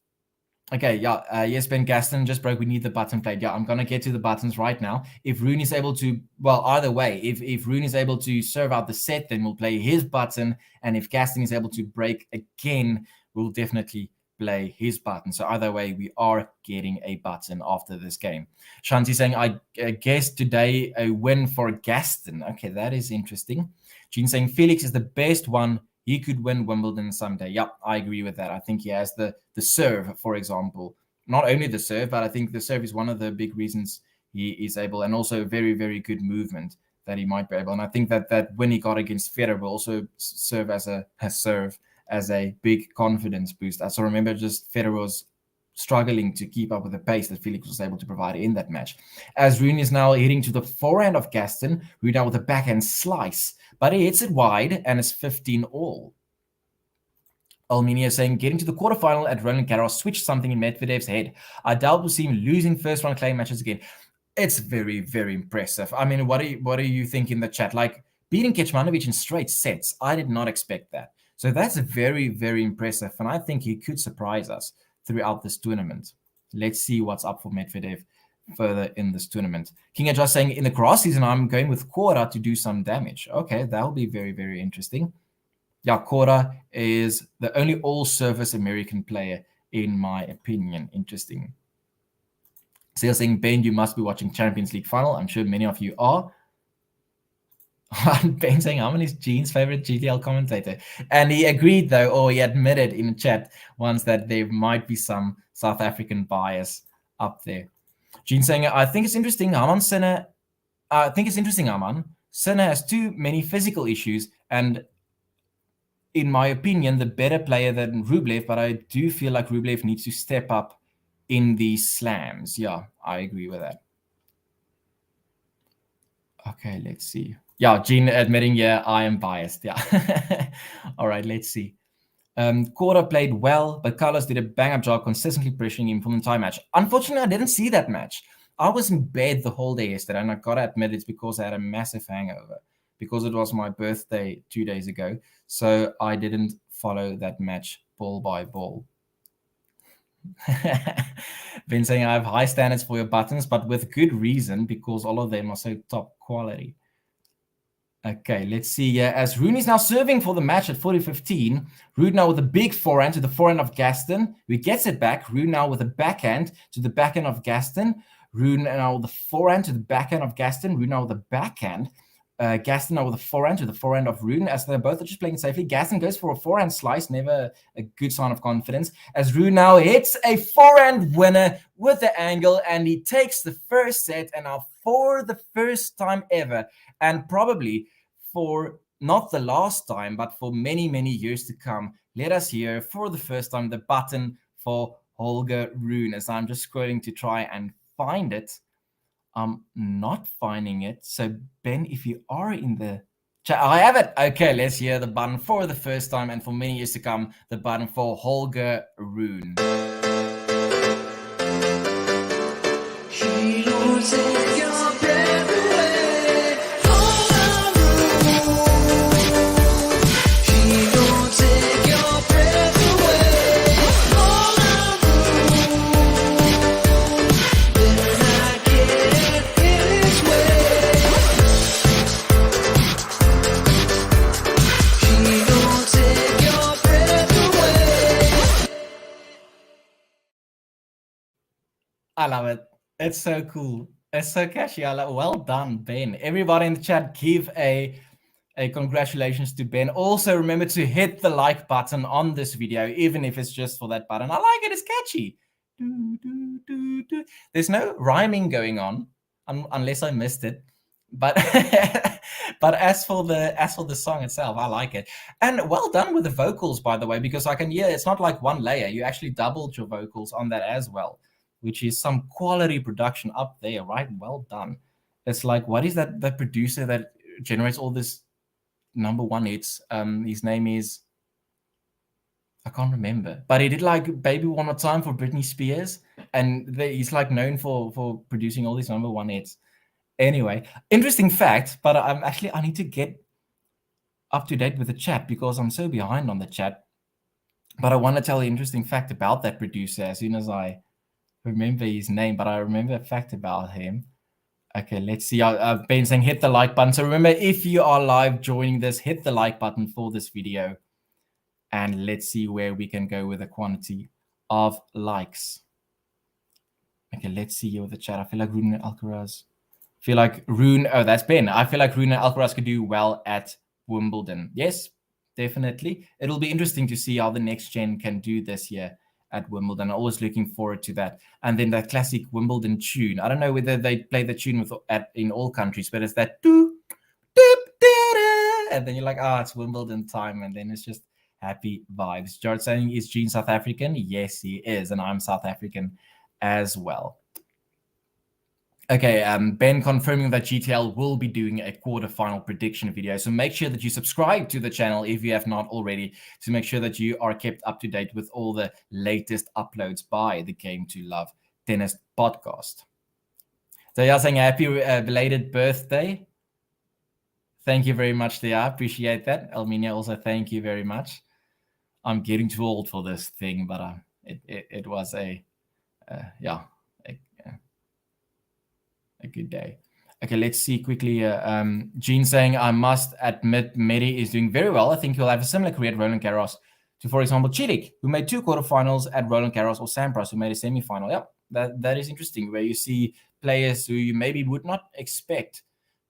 Okay, yeah, yes, Ben Gaston just broke. We need the button played. Yeah, I'm going to get to the buttons right now. If Rune is able to, well, either way, if Rune is able to serve out the set, then we'll play his button. And if Gaston is able to break again, we'll definitely play his button. So either way, we are getting a button after this game. Shanti saying, I guess today a win for Gaston. Okay, that is interesting. Jean saying, Felix is the best one. He could win Wimbledon someday. Yep, I agree with that. I think he has the serve, for example. Not only the serve, but I think the serve is one of the big reasons he is able, and also very, very good movement that he might be able. And I think that when he got against Federer will also serve as a big confidence boost. I still remember just Federer was struggling to keep up with the pace that Felix was able to provide in that match. As Rune is now hitting to the forehand of Gaston, Rune now with a backhand slice, but he hits it wide and it's 15 all. Alminia saying, getting to the quarterfinal at Roland Garros switched something in Medvedev's head. I doubt we'll see him losing first round clay matches again. It's very, very impressive. I mean, what do you think in the chat? Like, beating Kecmanovic in straight sets, I did not expect that. So that's very, very impressive. And I think he could surprise us throughout this tournament. Let's see what's up for Medvedev further in this tournament. King just saying, in the grass season, I'm going with Korda to do some damage. Okay, that'll be very, very interesting. Yeah, Korda is the only all-surface American player, in my opinion. Interesting. Still saying, Ben, you must be watching Champions League final. I'm sure many of you are. Ben saying, Harman is Gene's favorite GTL commentator. And he agreed, though, or he admitted in the chat once that there might be some South African bias up there. Gene saying, I think it's interesting, Harman. Sinner has too many physical issues, and in my opinion, the better player than Rublev, but I do feel like Rublev needs to step up in these slams. Yeah, I agree with that. Okay, let's see. Yeah, Gene admitting, yeah, I am biased. Yeah. All right, let's see. Korda played well, but Carlos did a bang-up job consistently pressuring him for the entire match. Unfortunately, I didn't see that match. I was in bed the whole day yesterday, and I got to admit it's because I had a massive hangover, because it was my birthday 2 days ago. So I didn't follow that match ball by ball. Been saying I have high standards for your buttons, but with good reason, because all of them are so top quality. Okay, let's see. As Rune is now serving for the match at 40-15, Rune now with a big forehand to the forehand of Gaston, who gets it back. Rune now with a backhand to the backhand of Gaston. Rune now with the forehand to the backhand of Gaston. Rune now with a backhand. Gaston now with a forehand to the forehand of Rune, as they're both just playing safely. Gaston goes for a forehand slice, never a good sign of confidence, as Rune now hits a forehand winner with the angle, and he takes the first set, and now for the first time ever, and probably for not the last time, but for many, many years to come, let us hear for the first time the button for Holger Rune, as I'm just scrolling to try and find it. I'm not finding it. So, Ben, if you are in the chat, I have it. Okay, let's hear the button for the first time and for many years to come, the button for Holger Rune. She don't take your breath away. Holger Rune. She don't take your breath away. Holger Rune. Then I get in his way. She don't take your breath away. I love it. It's so cool. It's so catchy. Well done, Ben. Everybody in the chat, give a congratulations to Ben. Also, remember to hit the like button on this video, even if it's just for that button. I like it. It's catchy. There's no rhyming going on, unless I missed it. But but as for the song itself, I like it. And well done with the vocals, by the way, because I can hear it's not like one layer. You actually doubled your vocals on that as well, which is some quality production up there, right? Well done. It's like, what is that producer that generates all this number one hits. His name is, I can't remember, but he did like Baby One More Time for Britney Spears, and he's like known for producing all these number one hits. Anyway, interesting fact, but I need to get up to date with the chat because I'm so behind on the chat. But I want to tell an interesting fact about that producer as soon as I remember his name, but I remember a fact about him. Okay, let's see. I've been saying hit the like button. So remember, if you are live joining this, hit the like button for this video. And let's see where we can go with the quantity of likes. Okay, let's see here with the chat. I feel like Rune and Alcaraz. Oh, that's Ben. I feel like Rune and Alcaraz could do well at Wimbledon. Yes, definitely. It'll be interesting to see how the next gen can do this year at Wimbledon. I'm always looking forward to that. And then that classic Wimbledon tune. I don't know whether they play the tune in all countries, but it's that doo, doop, da-da, and then you're like, it's Wimbledon time, and then it's just happy vibes. Jared saying, is Gene South African? Yes, he is, and I'm South African as well. Okay, Ben confirming that GTL will be doing a quarterfinal prediction video. So make sure that you subscribe to the channel if you have not already, to make sure that you are kept up to date with all the latest uploads by the Game to Love Tennis podcast. So you're saying happy belated birthday. Thank you very much, there. I appreciate that. Elminia also, thank you very much. I'm getting too old for this thing, but it was a good day. Okay, let's see quickly. Gene saying, I must admit Medi is doing very well. I think he'll have a similar career at Roland Garros to, for example, Cilic, who made 2 quarterfinals at Roland Garros, or Sampras, who made a semifinal. Yeah, that is interesting, where you see players who you maybe would not expect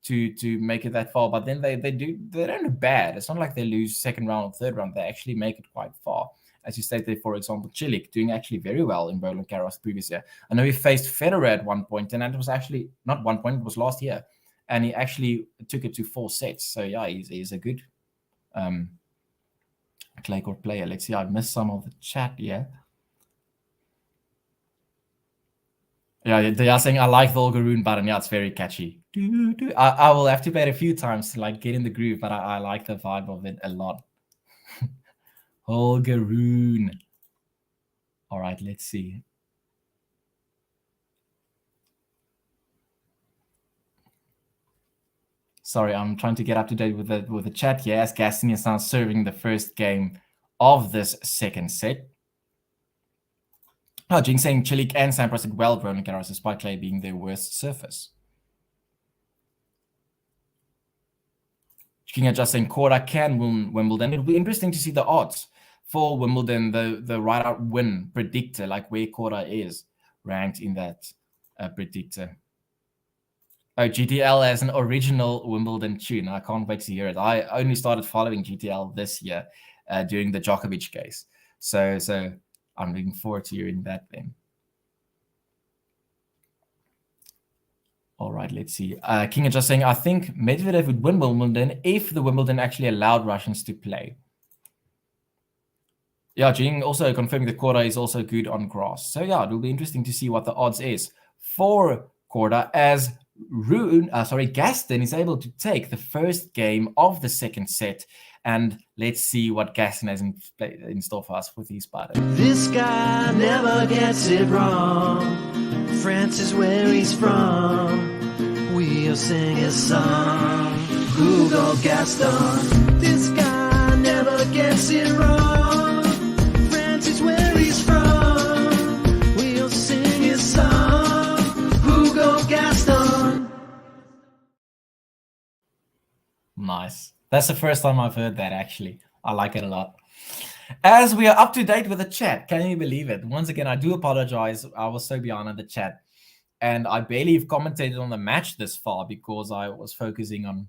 to make it that far, but then they don't do bad. It's not like they lose second round or third round. They actually make it quite far. As you stated, for example, Cilic doing actually very well in Roland Garros previous year. I know he faced Federer at one point, and that was actually not one point, it was last year. And he actually took it to 4 sets. So yeah, he's a good clay court player. Let's see, I missed some of the chat here. Yeah, they are saying, I like the Holger Rune button. Yeah, it's very catchy. I will have to play it a few times to like get in the groove, but I like the vibe of it a lot. Holger Rune. All right, let's see. Sorry, I'm trying to get up to date with the chat here as Gaston is now serving the first game of this second set. Oh, Jing saying Cilic and Sampras did well at Roland Garros, despite clay being their worst surface. King just saying Korda can win Wimbledon. It'll be interesting to see the odds for Wimbledon, the right-out win predictor, like where Korda is ranked in that predictor. Oh, GTL has an original Wimbledon tune. I can't wait to hear it. I only started following GTL this year during the Djokovic case. So I'm looking forward to hearing that then. All right, let's see. King is just saying, I think Medvedev would win Wimbledon if the Wimbledon actually allowed Russians to play. Yeah, Jing also confirming that Korda is also good on grass. So yeah, it'll be interesting to see what the odds is for Korda as Gaston is able to take the first game of the second set. And let's see what Gaston has in store for us with his button. This guy never gets it wrong. France is where he's from. We'll sing his song. Hugo Gaston. This guy never gets it wrong. France is where he's from. We'll sing his song. Hugo Gaston. Nice. That's the first time I've heard that, actually. I like it a lot. As we are up to date with the chat, can you believe it? Once again, I do apologize. I was so behind on the chat. And I barely have commentated on the match this far because I was focusing on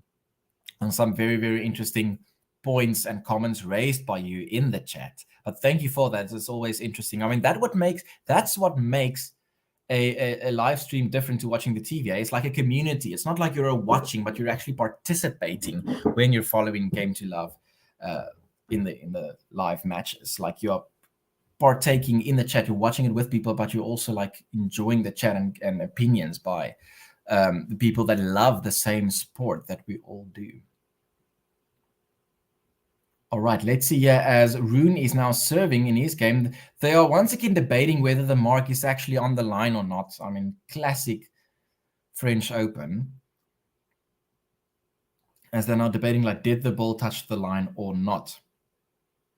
some very, very interesting points and comments raised by you in the chat. But thank you for that. It's always interesting. I mean, that's what makes a live stream different to watching the TV. It's like a community. It's not like you're watching, but you're actually participating when you're following Game to Love in the live matches. Like you're partaking in the chat, you're watching it with people, but you're also like enjoying the chat and opinions by the people that love the same sport that we all do. All right, let's see here as Rune is now serving in his game. They are once again debating whether the mark is actually on the line or not. I mean, classic French Open. As they're now debating, like, did the ball touch the line or not?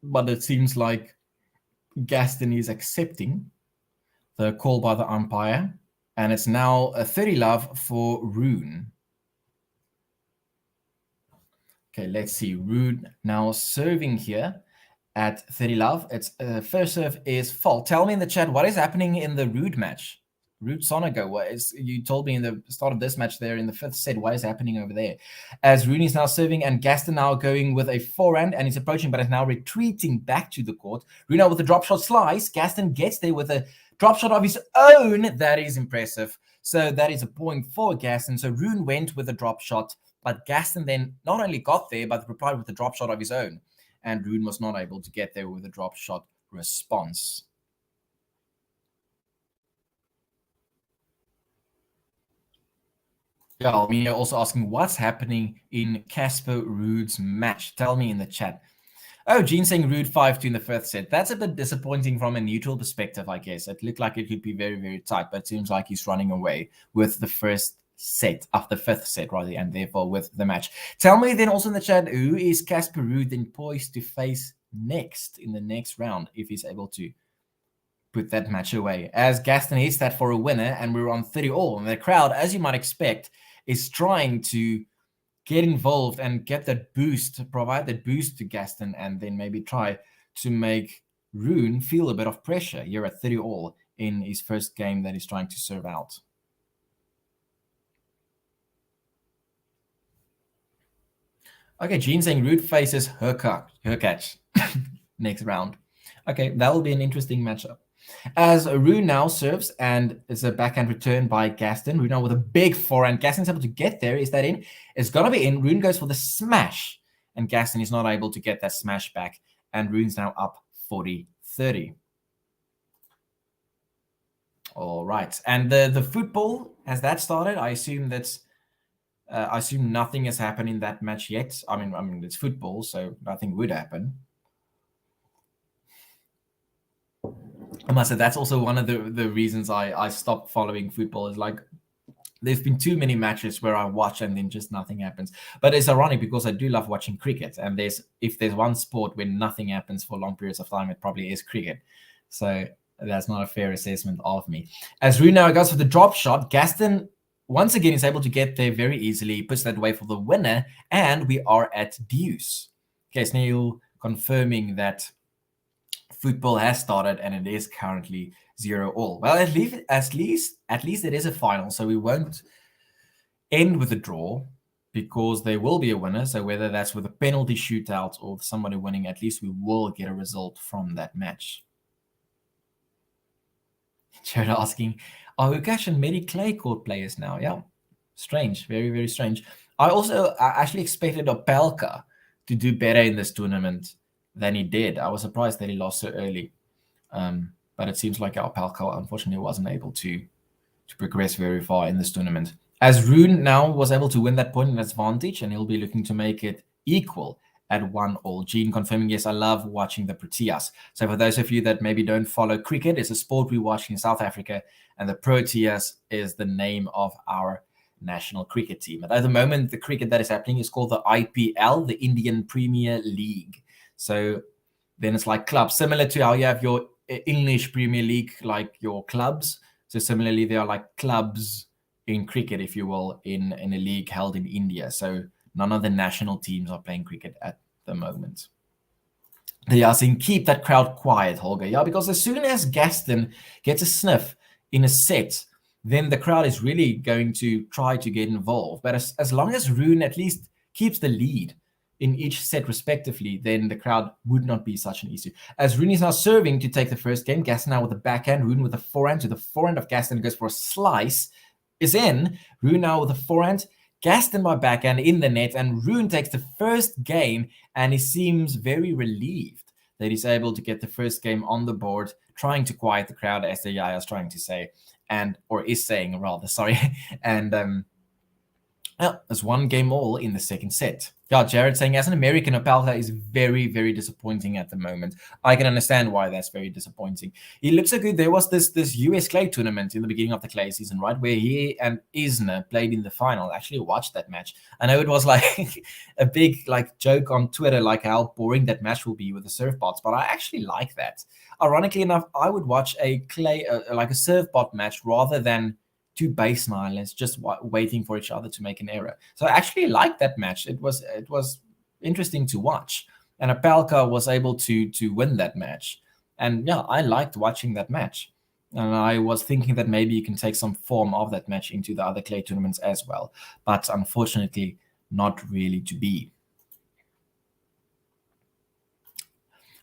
But it seems like Gaston is accepting the call by the umpire. And it's now a 30 love for Rune. Okay, let's see. Rune now serving here at 30 love. Its first serve is fault. Tell me in the chat, what is happening in the Rude match? Rude Sonago, you told me in the start of this match there in the 5th set, what is happening over there? As Rune is now serving and Gaston now going with a forehand and he's approaching, but is now retreating back to the court. Rune now with a drop shot slice. Gaston gets there with a drop shot of his own. That is impressive. So that is a point for Gaston. So Rune went with a drop shot, but Gaston then not only got there, but replied with a drop shot of his own. And Rune was not able to get there with a drop shot response. Yeah, Almina also asking, what's happening in Casper Ruud's match? Tell me in the chat. Oh, Gene saying Ruud 5-2 in the 5th set. That's a bit disappointing from a neutral perspective, I guess. It looked like it could be very, very tight, but it seems like he's running away with the first set, of the 5th set, rather, and therefore with the match. Tell me then also in the chat, who is Casper Ruud then poised to face next in the next round, if he's able to put that match away? As Gaston hits that for a winner, and we're on 30 all, and the crowd, as you might expect, is trying to get involved and get that boost, provide that boost to Gaston, and then maybe try to make Rune feel a bit of pressure here at 30 all in his first game that he's trying to serve out. Okay, Gene saying Ruud faces Hurkacz next round. Okay, that will be an interesting matchup. As Rune now serves, and it's a backhand return by Gaston. Rune now with a big forehand. Gaston's able to get there. Is that in? It's going to be in. Rune goes for the smash, and Gaston is not able to get that smash back. And Rune's now up 40-30. All right. And the football, has that started? I assume that's... I assume nothing has happened in that match yet. I mean, it's football, so nothing would happen. I must say that's also one of the reasons I stopped following football. Is like there's been too many matches where I watch and then just nothing happens. But it's ironic because I do love watching cricket, and if there's one sport where nothing happens for long periods of time, it probably is cricket. So that's not a fair assessment of me. As Rune now goes for the drop shot, Gaston once again is able to get there very easily. He puts that away for the winner, and we are at deuce. Okay, so Neil confirming that football has started and it is currently 0 all. Well, at least it is a final, so we won't end with a draw because there will be a winner. So whether that's with a penalty shootout or somebody winning, at least we will get a result from that match. Jared asking, are Hurkacz and Medi clay court players now? Yeah, strange, very, very strange. I actually expected Opelka to do better in this tournament than he did. I was surprised that he lost so early. But it seems like Opelka, unfortunately, wasn't able to progress very far in this tournament. As Rune now was able to win that point in advantage, and he'll be looking to make it equal at 1 all. Gene confirming, yes, I love watching the Proteas. So for those of you that maybe don't follow cricket, it's a sport we watch in South Africa, and the Proteas is the name of our national cricket team. But at the moment, the cricket that is happening is called the IPL, the Indian Premier League. So then it's like clubs, similar to how you have your English Premier League, like your clubs. So similarly, they are like clubs in cricket, if you will, in a league held in India. So none of the national teams are playing cricket at the moment. They are saying, keep that crowd quiet, Holger. Yeah, because as soon as Gaston gets a sniff in a set, then the crowd is really going to try to get involved. But as long as Rune at least keeps the lead in each set respectively, then the crowd would not be such an issue. As Rune is now serving to take the first game, Gaston now with the backhand, Rune with the forehand to the forehand of Gaston, goes for a slice, is in. Rune now with the forehand, Gaston by backhand in the net, and Rune takes the first game, and he seems very relieved that he's able to get the first game on the board, trying to quiet the crowd, as the Yaya is trying to say, or is saying rather, sorry. And there's one game all in the second set. Yeah, Jared saying, as an American, Opelka is very, very disappointing at the moment. I can understand why that's very disappointing. He looks so good. There was this US clay tournament in the beginning of the clay season, right, where he and Isner played in the final. I actually watched that match. I know it was like a big like joke on Twitter, like how boring that match will be with the serve bots, but I actually like that. Ironically enough, I would watch a clay like a serve bot match rather than two base nihilists just waiting for each other to make an error. So I actually liked that match. It was interesting to watch, and Opelka was able to win that match. And yeah, I liked watching that match. And I was thinking that maybe you can take some form of that match into the other clay tournaments as well, but unfortunately, not really to be.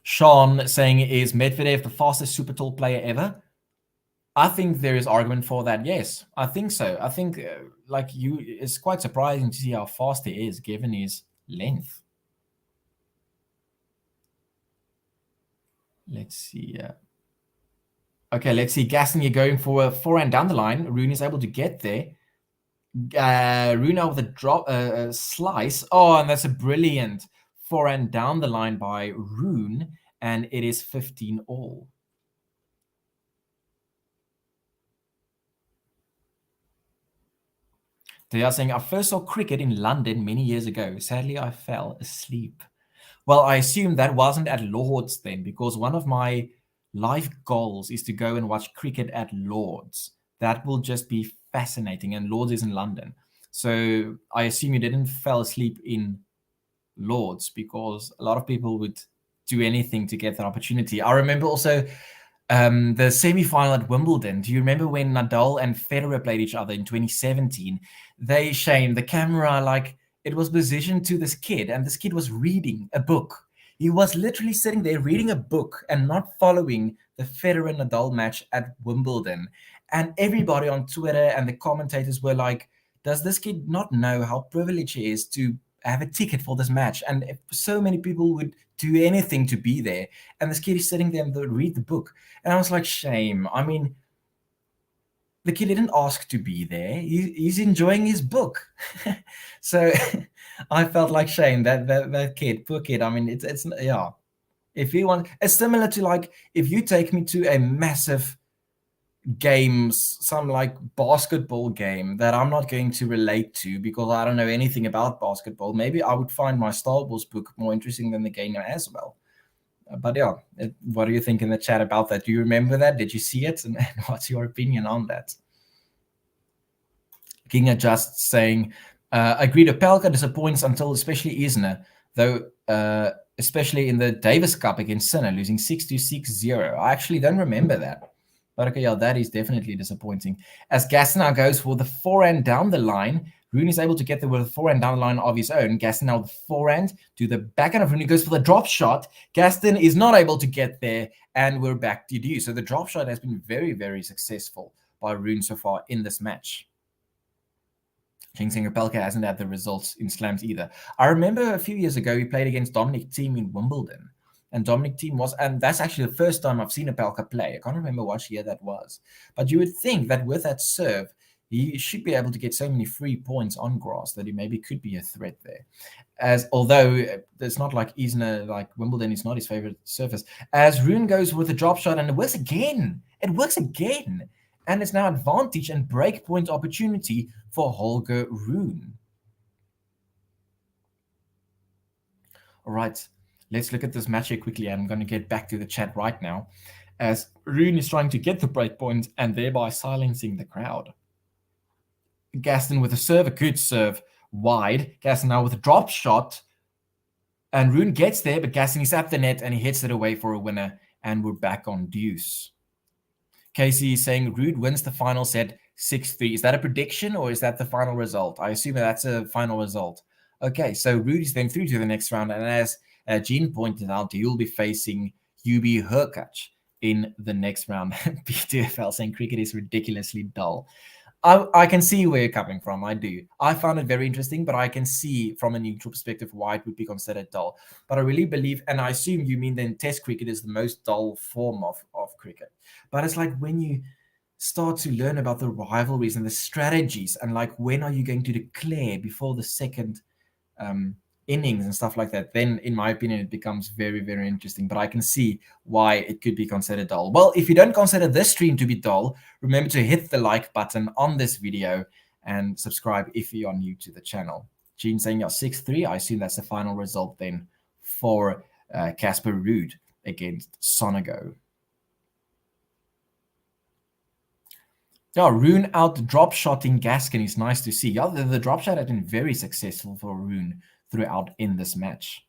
Sean saying, is Medvedev the fastest super tall player ever? I think there is argument for that. Yes, I think so. I think it's quite surprising to see how fast he is given his length. Let's see. Okay, let's see. Gaston, you're going for a forehand down the line. Rune is able to get there. Rune with a drop, slice. Oh, and that's a brilliant forehand down the line by Rune, and it is 15 all. They are saying, I first saw cricket in London many years ago. Sadly, I fell asleep. Well, I assume that wasn't at Lord's then, because one of my life goals is to go and watch cricket at Lord's. That will just be fascinating, and Lord's is in London. So I assume you didn't fall asleep in Lord's, because a lot of people would do anything to get that opportunity. I remember also the semi-final at Wimbledon. Do you remember when Nadal and Federer played each other in 2017? The camera, like, it was positioned to this kid, and this kid was reading a book. He was literally sitting there reading a book and not following the Federer-Nadal match at Wimbledon. And everybody on Twitter and the commentators were like, does this kid not know how privileged he is to have a ticket for this match? And if so many people would do anything to be there, and this kid is sitting there and read the book. And I was like, shame. I mean, the kid didn't ask to be there. He's enjoying his book. So I felt like shame that kid, poor kid. I mean, it's yeah. If you want, it's similar to like if you take me to a massive games, some like basketball game that I'm not going to relate to because I don't know anything about basketball, maybe I would find my Star Wars book more interesting than the game as well. But yeah, what do you think in the chat about that? Do you remember that? Did you see it? And what's your opinion on that? Ginga just saying, agreed, Opelka disappoints until especially Isner, though especially in the Davis Cup against Sinner, losing 6-2, 6-0. I actually don't remember that. But okay, yeah, that is definitely disappointing. As Gaston now goes for the forehand down the line, Rune is able to get there with a forehand down the line of his own. Gaston now with the forehand to the backhand of Rune, goes for the drop shot. Gaston is not able to get there, and we're back to you. So the drop shot has been very, very successful by Rune so far in this match. Jingsing Opelka hasn't had the results in slams either. I remember a few years ago he played against Dominic Thiem in Wimbledon. And Dominic Thiem was, and that's actually the first time I've seen Opelka play. I can't remember what year that was. But you would think that with that serve, he should be able to get so many free points on grass that he maybe could be a threat there. As although it's not like Isner, like Wimbledon is not his favorite surface. As Rune goes with a drop shot, and it works again. It works again. And it's now advantage and break point opportunity for Holger Rune. All right. Let's look at this match here quickly. I'm going to get back to the chat right now as Rune is trying to get the break point and thereby silencing the crowd. Gaston with a serve, a good serve, wide. Gaston now with a drop shot. And Rune gets there, but Gaston is at the net and he hits it away for a winner. And we're back on deuce. Casey is saying Rune wins the final set 6-3. Is that a prediction or is that the final result? I assume that's a final result. Okay, so Rune is then through to the next round. And as Jean pointed out, he will be facing Hubie Hurkacz in the next round. B2FL saying cricket is ridiculously dull. I can see where you're coming from. I do. I found it very interesting, but I can see from a neutral perspective why it would be considered dull. But I really believe, and I assume you mean then Test cricket is the most dull form of cricket. But it's like when you start to learn about the rivalries and the strategies, and like when are you going to declare before the second innings and stuff like that, then in my opinion it becomes very, very interesting. But I can see why it could be considered dull. Well, if you don't consider this stream to be dull, remember to hit the like button on this video and subscribe if you are new to the channel. Gene saying you're 6-3. I assume that's the final result then for Casper Ruud against Sonego. Yeah, Rune out drop shotting Gaston is nice to see. Yeah, the drop shot has been very successful for Rune throughout in this match.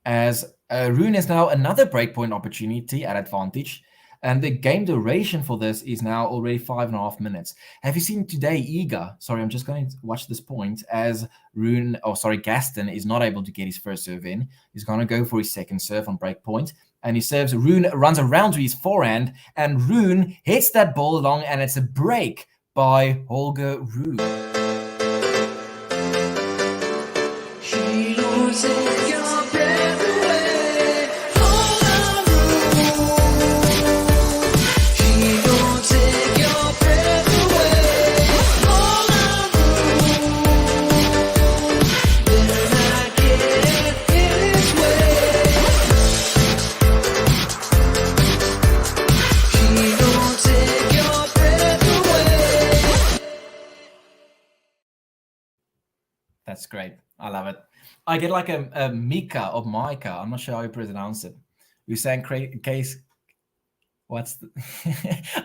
As Rune is now another breakpoint opportunity at advantage, and the game duration for this is now already 5.5 minutes. Have you seen today Iga? Sorry, I'm just going to watch this point as Gaston is not able to get his first serve in. He's going to go for his second serve on breakpoint. And he serves, Rune runs around to his forehand, and Rune hits that ball along, and it's a break by Holger Rune. That's great. I love it. I get like a Mika or Micah. I'm not sure how you pronounce it. You sang case. What's the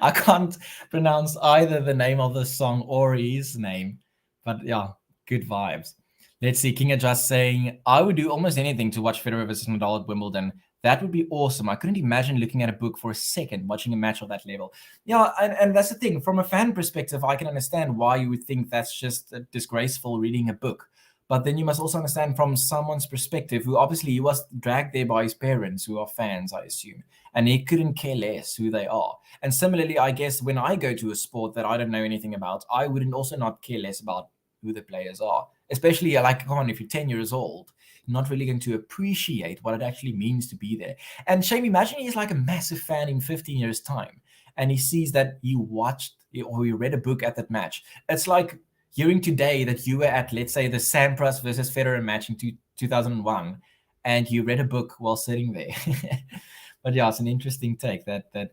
I can't pronounce either the name of the song or his name. But yeah, good vibes. Let's see. King Adjust saying, I would do almost anything to watch Federer versus Nadal at Wimbledon. That would be awesome. I couldn't imagine looking at a book for a second, watching a match of that level. Yeah, and that's the thing. From a fan perspective, I can understand why you would think that's just disgraceful reading a book. But then you must also understand from someone's perspective, who obviously he was dragged there by his parents, who are fans, I assume, and he couldn't care less who they are. And similarly, I guess when I go to a sport that I don't know anything about, I wouldn't also not care less about who the players are. Especially like, come on, if you're 10 years old, you're not really going to appreciate what it actually means to be there. And Shane, imagine he's like a massive fan in 15 years' time, and he sees that you watched or you read a book at that match. It's like hearing today that you were at, let's say, the Sampras versus Federer match in 2001, and you read a book while sitting there. But yeah, it's an interesting take that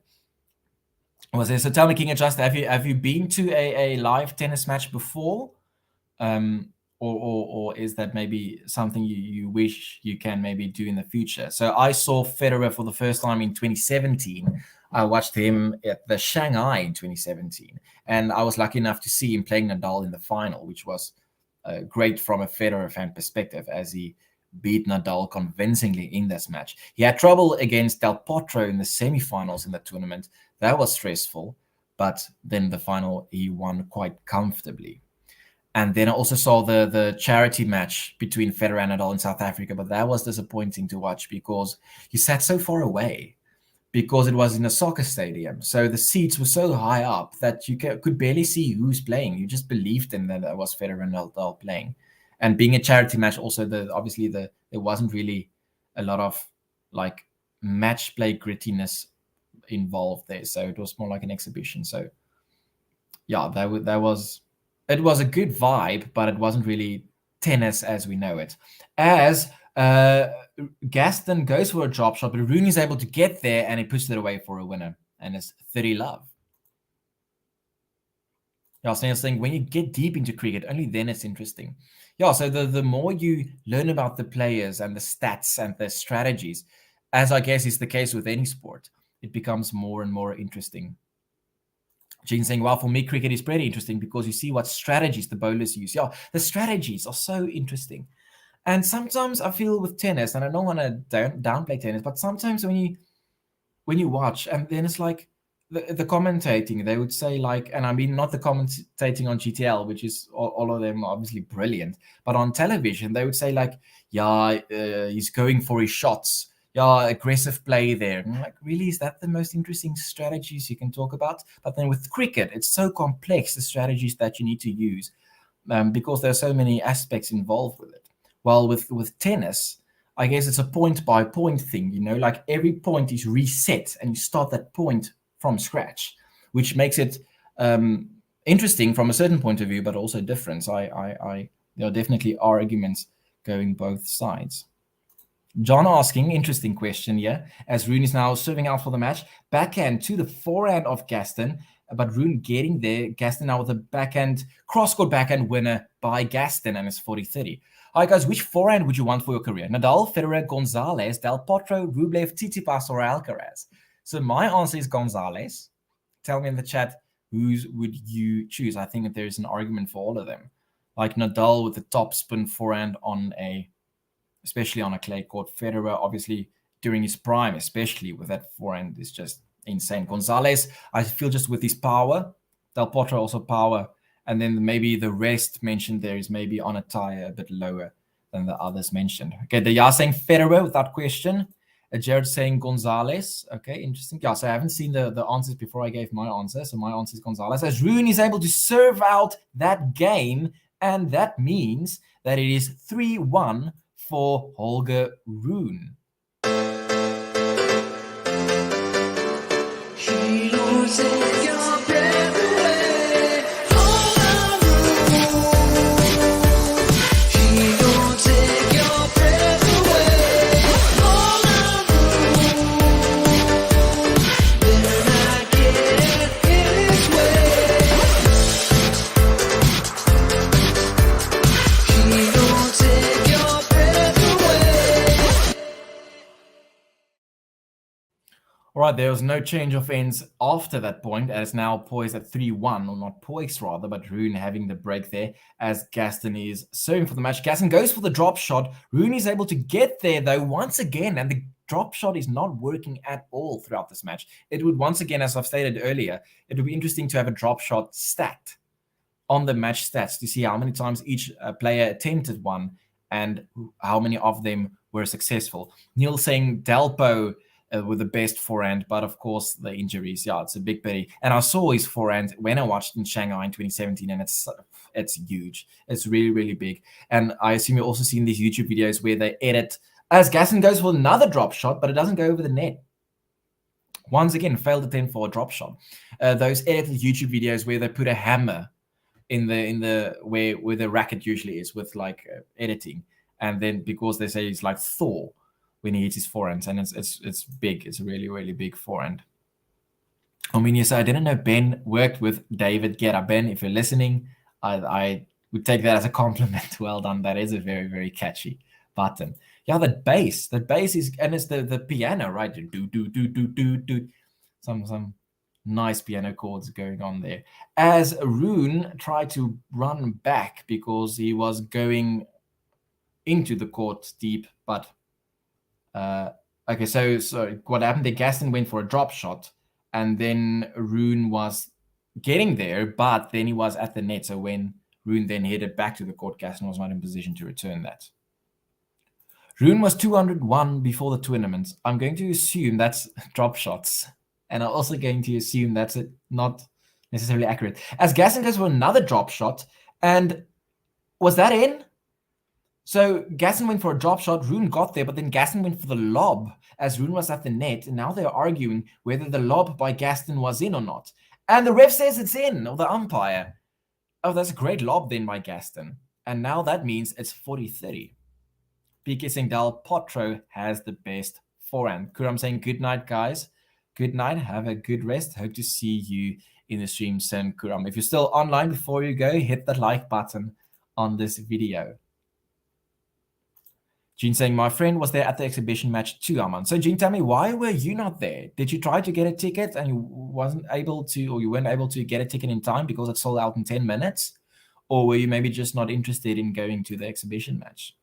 was there. So tell me, King Adjust, have you been to a live tennis match before? Or is that maybe something you wish you can maybe do in the future? So I saw Federer for the first time in 2017. I watched him at the Shanghai in 2017, and I was lucky enough to see him playing Nadal in the final, which was great from a Federer fan perspective, as he beat Nadal convincingly in this match. He had trouble against Del Potro in the semifinals in the tournament. That was stressful, but then the final he won quite comfortably. And then I also saw the charity match between Federer and Nadal in South Africa, but that was disappointing to watch because you sat so far away, because it was in a soccer stadium. So the seats were so high up that you could barely see who's playing. You just believed in that it was Federer and Nadal playing. And being a charity match, also there wasn't really a lot of like match play grittiness involved there. So it was more like an exhibition. So yeah, it was a good vibe, but it wasn't really tennis as we know it. As Gaston goes for a drop shot, but Rune is able to get there and he pushes it away for a winner. And it's 30-love. Yeah, so I was saying when you get deep into cricket, only then it's interesting. Yeah, so the more you learn about the players and the stats and the strategies, as I guess is the case with any sport, it becomes more and more interesting. Gene saying, well, for me, cricket is pretty interesting because you see what strategies the bowlers use. Yeah, the strategies are so interesting. And sometimes I feel with tennis, and I don't want to downplay tennis, but sometimes when you watch, and then it's like the commentating, they would say like, and I mean not the commentating on GTL, which is all of them are obviously brilliant, but on television they would say like, yeah, he's going for his shots. aggressive play there. And I'm like, really, is that the most interesting strategies you can talk about? But then with cricket, it's so complex, the strategies that you need to use, because there are so many aspects involved with it. While with tennis, I guess it's a point-by-point thing, like every point is reset and you start that point from scratch, which makes it interesting from a certain point of view, but also different. So there are definitely arguments going both sides. John asking, interesting question here, as Rune is now serving out for the match. Backhand to the forehand of Gaston, but Rune getting there. Gaston now with a backhand, cross-court backhand winner by Gaston, and it's 40-30. All right, guys, which forehand would you want for your career? Nadal, Federer, Gonzalez, Del Potro, Rublev, Tsitsipas, or Alcaraz? So my answer is Gonzalez. Tell me in the chat, whose would you choose? I think that there's an argument for all of them. Like Nadal with the top spin forehand especially on a clay court. Federer, obviously, during his prime, especially with that forehand, is just insane. Gonzalez, I feel just with his power. Del Potro also power. And then maybe the rest mentioned there is maybe on a tire a bit lower than the others mentioned. Okay, they are saying Federer without question. Jared saying Gonzalez. Okay, interesting. Yeah, so I haven't seen the answers before I gave my answer. So my answer is Gonzalez. As Rune is able to serve out that game, and that means that it is 3-1 for Holger Rune. She don't take your breath away. Holger Rune. She don't take your breath away. Holger Rune. Better not get in his way. She don't take your breath away. All right, there was no change of ends after that point, as now poised at 3-1, or not poised rather, but Rune having the break there as Gaston is serving for the match. Gaston goes for the drop shot. Rune is able to get there, though, once again, and the drop shot is not working at all throughout this match. It would, once again, as I've stated earlier, it would be interesting to have a drop shot stacked on the match stats to see how many times each player attempted one and how many of them were successful. Neil saying Delpo with the best forehand, but of course the injuries, it's a big pity. And I saw his forehand when I watched in Shanghai in 2017, and it's huge. It's really, really big. And I assume you've also seen these YouTube videos where they edit as Gaston goes for another drop shot, but it doesn't go over the net. Once again, failed attempt for a drop shot. Those edited YouTube videos where they put a hammer in the where the racket usually is with like editing, and then because they say it's like Thor when he hits his forehand, and it's big. It's a really, really big forehand. Armenia, so I didn't know Ben worked with David Guetta. Ben, if you're listening, I would take that as a compliment. Well done. That is a very, very catchy button. Yeah, that bass is, and it's the piano, right? Do do do do do do. Some nice piano chords going on there. As Rune tried to run back because he was going into the court deep, but okay, so what happened there, Gaston went for a drop shot, and then Rune was getting there, but then he was at the net. So when Rune then headed back to the court, Gaston was not in position to return that. Rune was 201 before the tournament. I'm going to assume that's drop shots, and I'm also going to assume that's not necessarily accurate. As Gaston goes for another drop shot, and was that in? So Gaston went for a drop shot, Rune got there, but then Gaston went for the lob as Rune was at the net, and now they're arguing whether the lob by Gaston was in or not. And the ref says it's in, or the umpire. Oh, that's a great lob then by Gaston. And now that means it's 40-30. PK saying Del Potro has the best forehand. Kuram saying good night, guys. Good night. Have a good rest. Hope to see you in the stream soon, Kuram. If you're still online, before you go, hit that like button on this video. Gene saying, my friend was there at the exhibition match too, Aman. So Gene, tell me, why were you not there? Did you try to get a ticket and you weren't able to get a ticket in time because it sold out in 10 minutes? Or were you maybe just not interested in going to the exhibition match?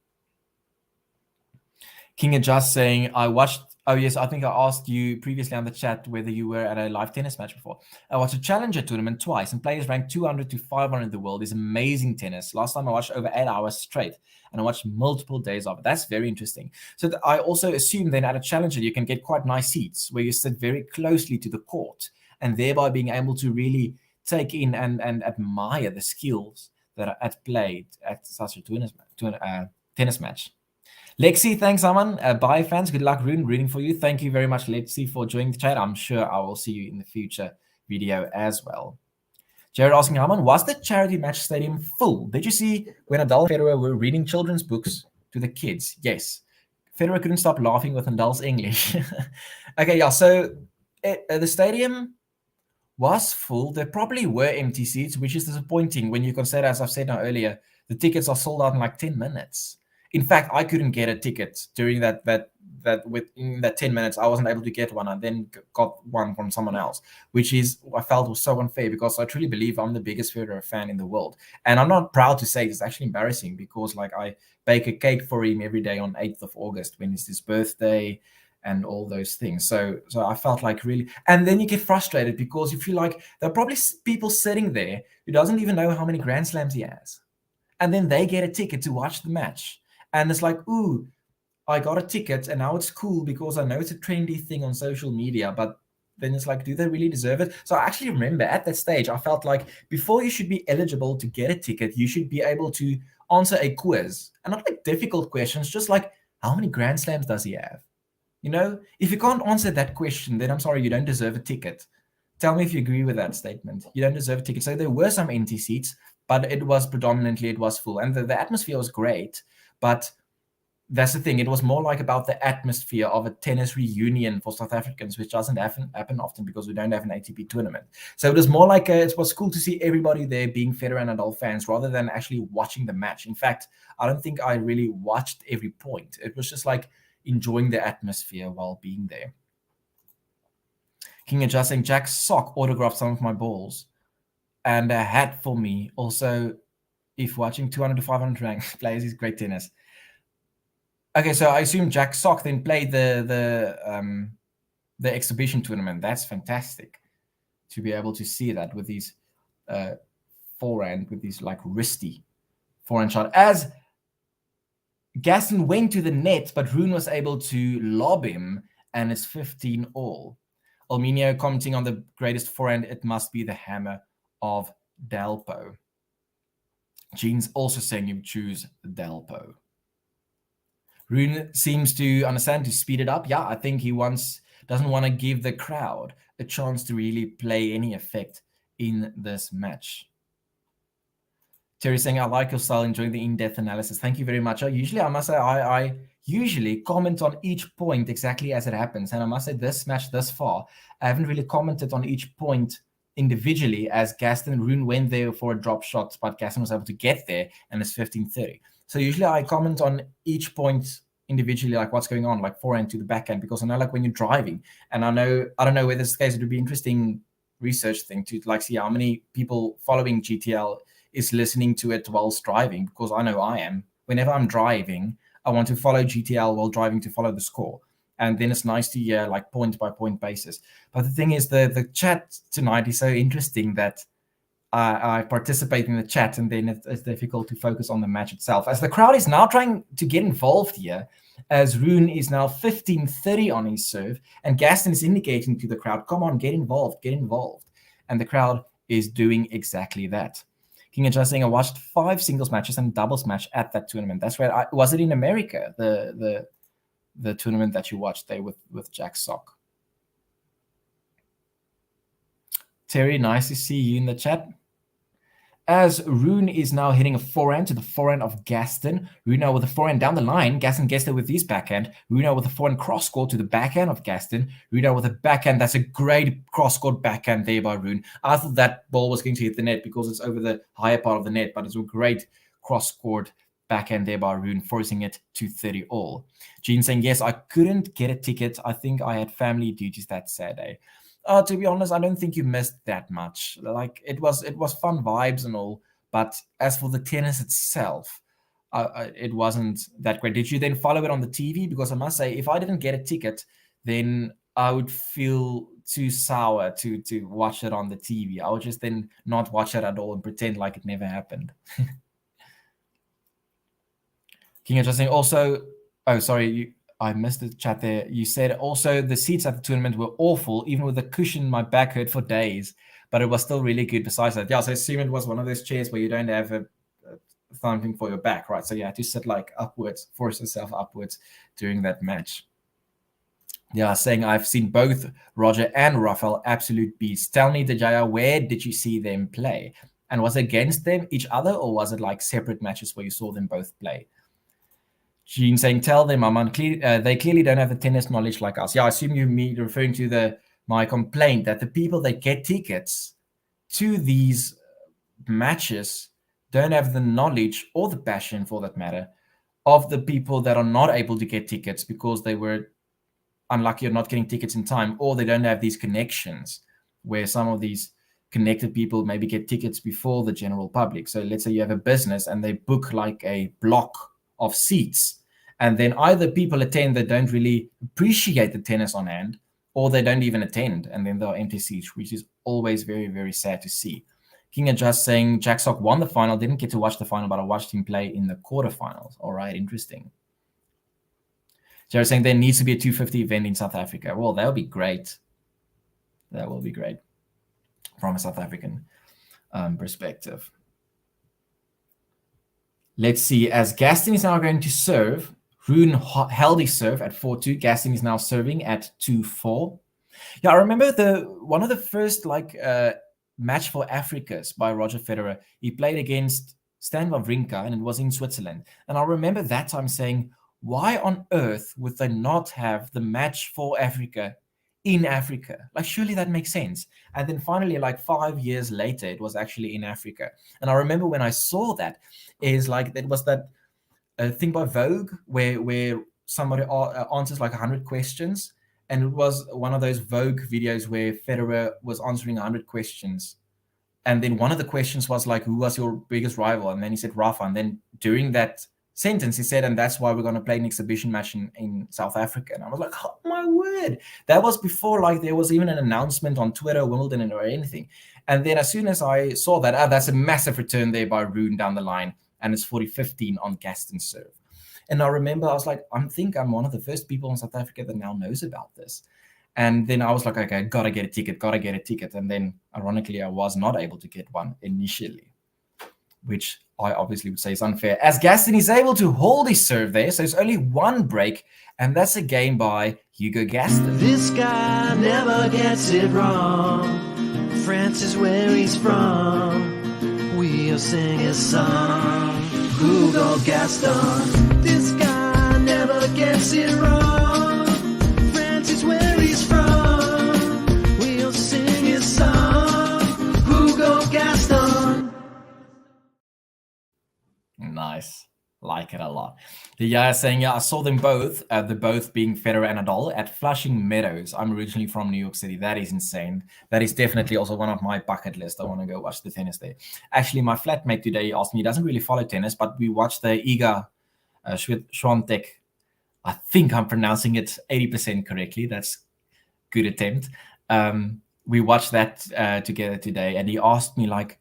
King Adjust saying, I watched Oh, yes, I think I asked you previously on the chat whether you were at a live tennis match before. I watched a challenger tournament twice, and players ranked 200 to 500 in the world is amazing tennis. Last time I watched over 8 hours straight, and I watched multiple days of it. That's very interesting. So I also assume then at a challenger, you can get quite nice seats where you sit very closely to the court, and thereby being able to really take in and admire the skills that are at play at such a tennis match. Lexi, thanks, Aman. Bye, fans. Good luck, Rune. Rooting for you. Thank you very much, Lexi, for joining the chat. I'm sure I will see you in the future video as well. Jared asking, Aman, was the charity match stadium full? Did you see when Nadal and Federer were reading children's books to the kids? Yes. Federer couldn't stop laughing with Nadal's English. Okay, yeah. So the stadium was full. There probably were empty seats, which is disappointing when you consider, as I've said now earlier, the tickets are sold out in like 10 minutes. In fact, I couldn't get a ticket during that within that 10 minutes. I wasn't able to get one. I then got one from someone else, which is I felt was so unfair because I truly believe I'm the biggest Federer fan in the world. And I'm not proud to say it's actually embarrassing because like I bake a cake for him every day on 8th of August when it's his birthday and all those things. So I felt like really, and then you get frustrated because you feel like there are probably people sitting there who doesn't even know how many Grand Slams he has. And then they get a ticket to watch the match. And it's like, ooh, I got a ticket and now it's cool because I know it's a trendy thing on social media, but then it's like, do they really deserve it? So I actually remember at that stage, I felt like before you should be eligible to get a ticket, you should be able to answer a quiz. And not like difficult questions, just like, how many Grand Slams does he have? You know, if you can't answer that question, then I'm sorry, you don't deserve a ticket. Tell me if you agree with that statement. You don't deserve a ticket. So there were some empty seats, but it was full. And the atmosphere was great. But that's the thing. It was more like about the atmosphere of a tennis reunion for South Africans, which doesn't happen often because we don't have an ATP tournament. So it was more like it was cool to see everybody there being Federer and Nadal fans rather than actually watching the match. In fact, I don't think I really watched every point. It was just like enjoying the atmosphere while being there. King Adjust saying, Jack's sock autographed some of my balls and a hat for me. Also, if watching 200 to 500 ranked players is great tennis. Okay, so I assume Jack Sock then played the exhibition tournament. That's fantastic to be able to see that with these forehand, with these like wristy forehand shot. As Gaston went to the net, but Rune was able to lob him, and it's 15 all. Alminio commenting on the greatest forehand, it must be the hammer of Delpo. Gene's also saying you choose Delpo. Rune seems to understand to speed it up. Yeah, I think he doesn't want to give the crowd a chance to really play any effect in this match. Terry saying, I like your style, enjoying the in-depth analysis. Thank you very much. I must say, I usually comment on each point exactly as it happens. And I must say, this match thus far, I haven't really commented on each point individually as Gaston and Rune went there for a drop shot, but Gaston was able to get there and it's 15-30. So usually I comment on each point individually, like what's going on, like forehand to the backhand, because I know like when you're driving, and I don't know whether this case, it would be interesting research thing to like see how many people following GTL is listening to it whilst driving, because I know I am. Whenever I'm driving, I want to follow GTL while driving to follow the score. And then it's nice to hear like point by point basis. But the thing is, the chat tonight is so interesting that I participate in the chat, and then it's difficult to focus on the match itself. As the crowd is now trying to get involved here, as Rune is now 15-30 on his serve, and Gaston is indicating to the crowd, come on, get involved, get involved. And the crowd is doing exactly that. King Adjust saying, I watched 5 singles matches and doubles match at that tournament. That's where was it in America, the tournament that you watched there with Jack Sock? Terry, nice to see you in the chat. As Rune is now hitting a forehand to the forehand of Gaston. Rune now with a forehand down the line. Gaston gets there with his backhand. Rune now with a forehand cross court to the backhand of Gaston. Rune now with a backhand. That's a great cross court backhand there by Rune. I thought that ball was going to hit the net because it's over the higher part of the net, but it's a great cross court backhand there by Rune, forcing it to 30 all. Gene saying, yes, I couldn't get a ticket. I think I had family duties that Saturday. To be honest, I don't think you missed that much. Like it was fun vibes and all, but as for the tennis itself, it wasn't that great. Did you then follow it on the TV? Because I must say, if I didn't get a ticket, then I would feel too sour to watch it on the TV. I would just then not watch it at all and pretend like it never happened. King of Justin also, oh sorry, I missed the chat there. You said also the seats at the tournament were awful, even with the cushion. My back hurt for days, but it was still really good. Besides that, yeah. So I assume it was one of those chairs where you don't have a something for your back, right? So you had to sit like upwards, force yourself upwards during that match. Yeah, saying I've seen both Roger and Rafael, absolute beasts. Tell me, Dejaya, where did you see them play? And was it against them, each other, or was it like separate matches where you saw them both play? Jean saying, tell them, Aman, they clearly don't have the tennis knowledge like us. Yeah, I assume you referring to my complaint that the people that get tickets to these matches don't have the knowledge or the passion, for that matter, of the people that are not able to get tickets because they were unlucky or not getting tickets in time, or they don't have these connections where some of these connected people maybe get tickets before the general public. So let's say you have a business and they book like a block of seats, and then either people attend that don't really appreciate the tennis on hand, or they don't even attend, and then there are empty seats, which is always very, very sad to see. King of Just saying Jack Sock won the final, didn't get to watch the final, but I watched him play in the quarterfinals. All right, interesting. Jared saying there needs to be a 250 event in South Africa. Well, that would be great. That will be great from a South African perspective. Let's see. As Gaston is now going to serve, Rune held his serve at 4-2. Gaston is now serving at 2-4. Yeah, I remember one of the first match for Africas by Roger Federer. He played against Stan Wawrinka, and it was in Switzerland. And I remember that time saying, why on earth would they not have the match for Africa in Africa? Like, surely that makes sense. And then finally, like 5 years later, it was actually in Africa. And I remember when I saw that, is like, it was that thing by Vogue where somebody answers like 100 questions. And it was one of those Vogue videos where Federer was answering 100 questions. And then one of the questions was like, who was your biggest rival? And then he said Rafa. And then during that sentence, he said, and that's why we're going to play an exhibition match in South Africa. And I was like, oh my word. That was before like there was even an announcement on Twitter, Wimbledon, or anything. And then as soon as I saw that, that's a massive return there by Rune down the line. And it's 40-15 on Gaston's serve. And I remember I was like, I think I'm one of the first people in South Africa that now knows about this. And then I was like, okay, gotta get a ticket. And then ironically, I was not able to get one initially, which I obviously would say is unfair, as Gaston is able to hold his serve there. So it's only one break, and that's a game by Hugo Gaston. This guy never gets it wrong. France is where he's from. We'll sing his song. Hugo Gaston. This guy never gets it wrong. France is where he's from. We'll sing his song. Hugo Gaston. Nice. Like it a lot. The guy is saying, yeah, I saw them both, the both being Federer and Nadal at Flushing Meadows. I'm originally from New York City. That is insane. That is definitely also one of my bucket lists. I want to go watch the tennis there. Actually, my flatmate today asked me, he doesn't really follow tennis, but we watched the Iga Swiatek. I think I'm pronouncing it 80% correctly. That's good attempt. We watched that together today, and he asked me like,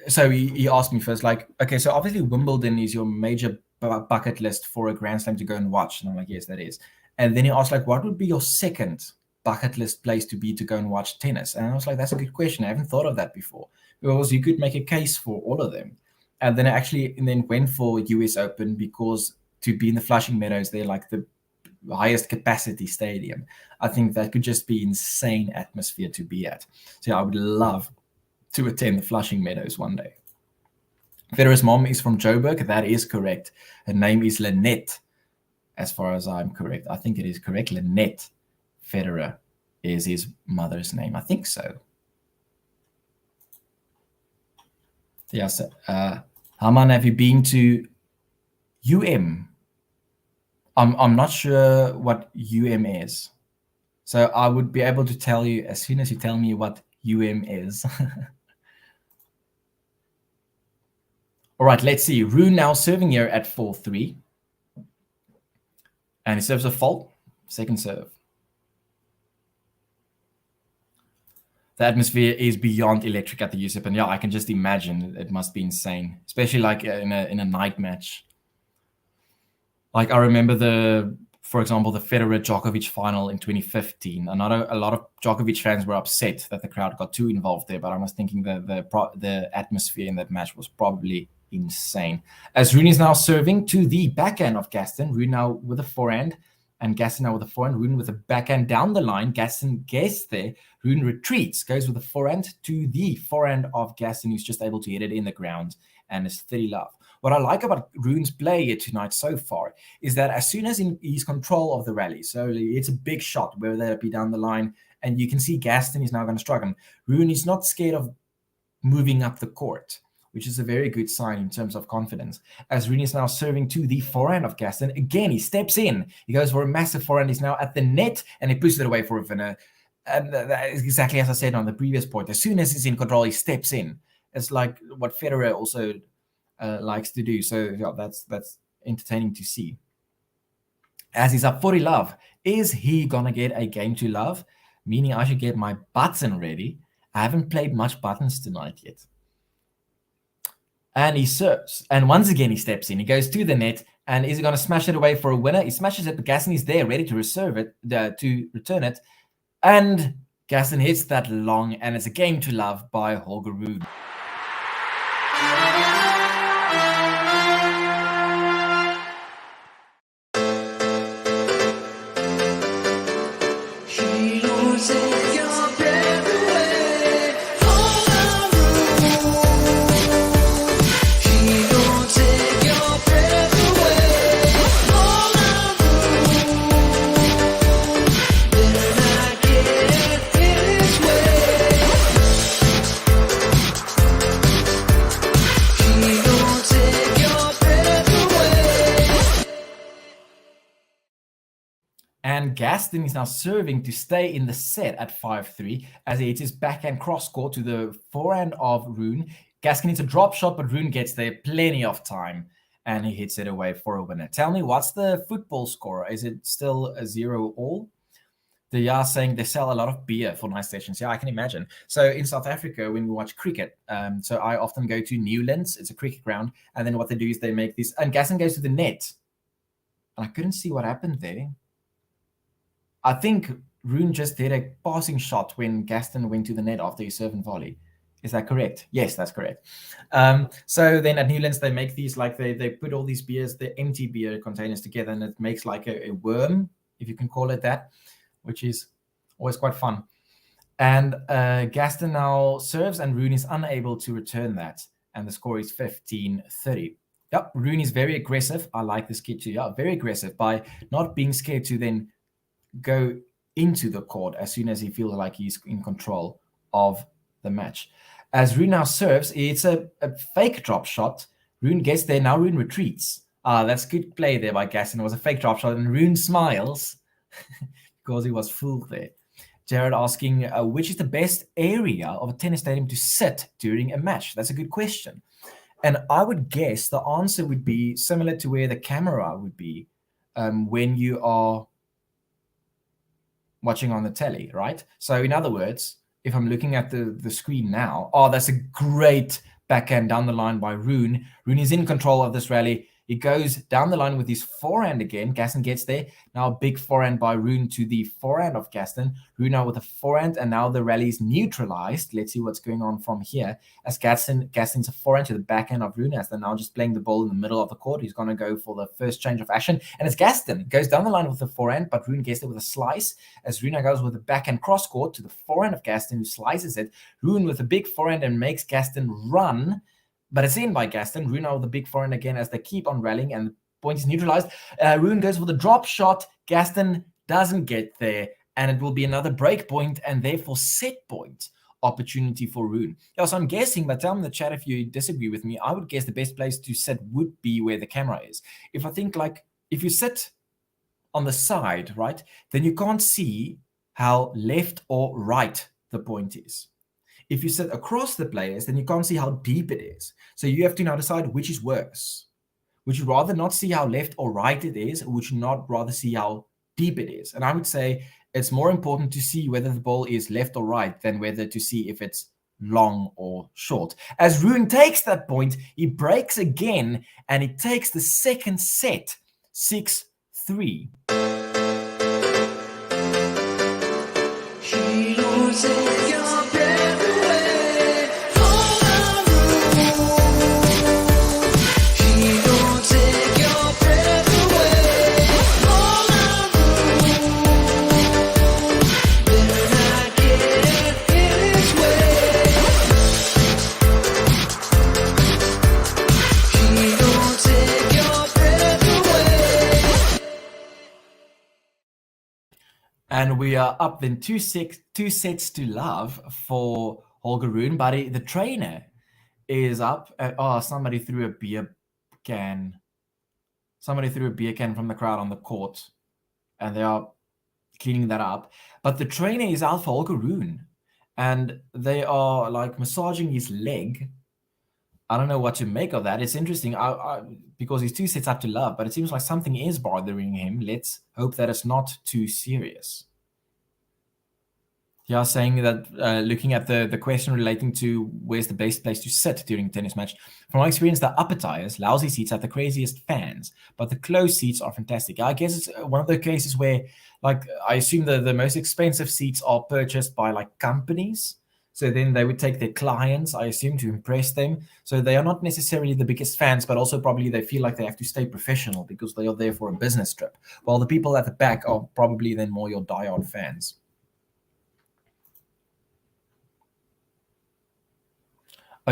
so he asked me first, like, okay, so obviously Wimbledon is your major bucket list for a Grand Slam to go and watch. And I'm like, yes, that is. And then he asked, like, what would be your second bucket list place to be to go and watch tennis? And I was like, that's a good question. I haven't thought of that before. Because you could make a case for all of them. And then I actually went for US Open, because to be in the Flushing Meadows, they're like the highest capacity stadium. I think that could just be insane atmosphere to be at. So I would love to attend the Flushing Meadows one day. Federer's mom is from Joburg. That is correct. Her name is Lynette, as far as I'm correct. I think it is correct. Lynette Federer is his mother's name. I think so. Yes. Haman, have you been to UM? I'm not sure what UM is. So I would be able to tell you as soon as you tell me what UM is. All right, let's see. Rune now serving here at 4-3. And he serves a fault. Second serve. The atmosphere is beyond electric at the US Open. Yeah, I can just imagine it must be insane, especially like in a night match. Like I remember for example, the Federer Djokovic final in 2015. A lot of Djokovic fans were upset that the crowd got too involved there, but I was thinking the atmosphere in that match was probably insane. As Rune is now serving to the backhand of Gaston, Rune now with a forehand, and Gaston now with a forehand, Rune with a backhand down the line. Gaston gets there, Rune retreats, goes with a forehand to the forehand of Gaston, who's just able to hit it in the ground, and is 30 love. What I like about Rune's play here tonight so far is that as soon as he's control of the rally, so it's a big shot, whether that be down the line, and you can see Gaston is now going to struggle. Rune is not scared of moving up the court, which is a very good sign in terms of confidence. As Rune is now serving to the forehand of Gaston, again, he steps in. He goes for a massive forehand. He's now at the net, and he pushes it away for a winner. And that is exactly as I said on the previous point. As soon as he's in control, he steps in. It's like what Federer also likes to do. So yeah, that's entertaining to see. As he's up 40 love, is he gonna get a game to love? Meaning I should get my button ready. I haven't played much buttons tonight yet. And he serves. And once again, he steps in. He goes to the net. And is he going to smash it away for a winner? He smashes it, but Gaston is there, ready to to return it. And Gaston hits that long, and it's a game to love by Holger Rune. And Gaston is now serving to stay in the set at 5-3 as he hits his backhand cross court to the forehand of Rune. Gaston hits a drop shot, but Rune gets there plenty of time, and he hits it away for a winner. Tell me, what's the football score? Is it still a 0-all? They are saying they sell a lot of beer for night stations. Yeah, I can imagine. So in South Africa, when we watch cricket, so I often go to Newlands. It's a cricket ground. And then what they do is they make this, and Gaston goes to the net. And I couldn't see what happened there. I think Rune just did a passing shot when Gaston went to the net after his serve and volley. Is that correct? Yes, that's correct. So then at Newlands, they make these, like they put all these beers, the empty beer containers together, and it makes like a worm, if you can call it that, which is always quite fun. And Gaston now serves, and Rune is unable to return that. And the score is 15-30. Yep, Rune is very aggressive. I like this kid too. Yeah, very aggressive by not being scared to then go into the court as soon as he feels like he's in control of the match. As Rune now serves, it's a fake drop shot. Rune gets there. Now Rune retreats. That's good play there by Gaston. It was a fake drop shot, and Rune smiles because he was fooled there. Jared asking, which is the best area of a tennis stadium to sit during a match? That's a good question. And I would guess the answer would be similar to where the camera would be when you are watching on the telly, right? So in other words, if I'm looking at the screen now, that's a great backhand down the line by Rune. Rune is in control of this rally. He goes down the line with his forehand again. Gaston gets there. Now a big forehand by Rune to the forehand of Gaston. Rune now with a forehand, and now the rally is neutralized. Let's see what's going on from here. As Gaston's a forehand to the backhand of Rune, as they're now just playing the ball in the middle of the court. He's going to go for the first change of action. And as Gaston goes down the line with the forehand, but Rune gets there with a slice. As Rune goes with a backhand cross court to the forehand of Gaston, who slices it. Rune with a big forehand and makes Gaston run. But it's in by Gaston. Rune with the big forehand again as they keep on rallying, and the point is neutralized. Rune goes for the drop shot. Gaston doesn't get there, and it will be another break point and therefore set point opportunity for Rune. Yeah, so I'm guessing, but tell me in the chat if you disagree with me. I would guess the best place to sit would be where the camera is. If I think like if you sit on the side, right, then you can't see how left or right the point is. If you sit across the players, then you can't see how deep it is. So you have to now decide which is worse. Would you rather not see how left or right it is, or would you not rather see how deep it is. And I would say it's more important to see whether the ball is left or right than whether to see if it's long or short. As Rune takes that point, he breaks again, and he takes the second set, 6-3. She don't take your breath away. Hold on, she don't take your breath away. Hold on, better not get in its way. She don't take your breath away. And we are up then 2-6 to love for Holger Rune, but the trainer is up. Somebody threw a beer can. Somebody threw a beer can from the crowd on the court, and they are cleaning that up. But the trainer is out for Holger Rune, and they are like massaging his leg. I don't know what to make of that. It's interesting because he's 2 sets up to love, but it seems like something is bothering him. Let's hope that it's not too serious. Yeah, saying that looking at the question relating to where's the best place to sit during a tennis match. From my experience, the upper tiers, lousy seats have the craziest fans, but the closed seats are fantastic. I guess it's one of the cases where, like, I assume the most expensive seats are purchased by like companies. So then they would take their clients, I assume, to impress them. So they are not necessarily the biggest fans, but also probably they feel like they have to stay professional because they are there for a business trip. While the people at the back are probably then more your diehard fans.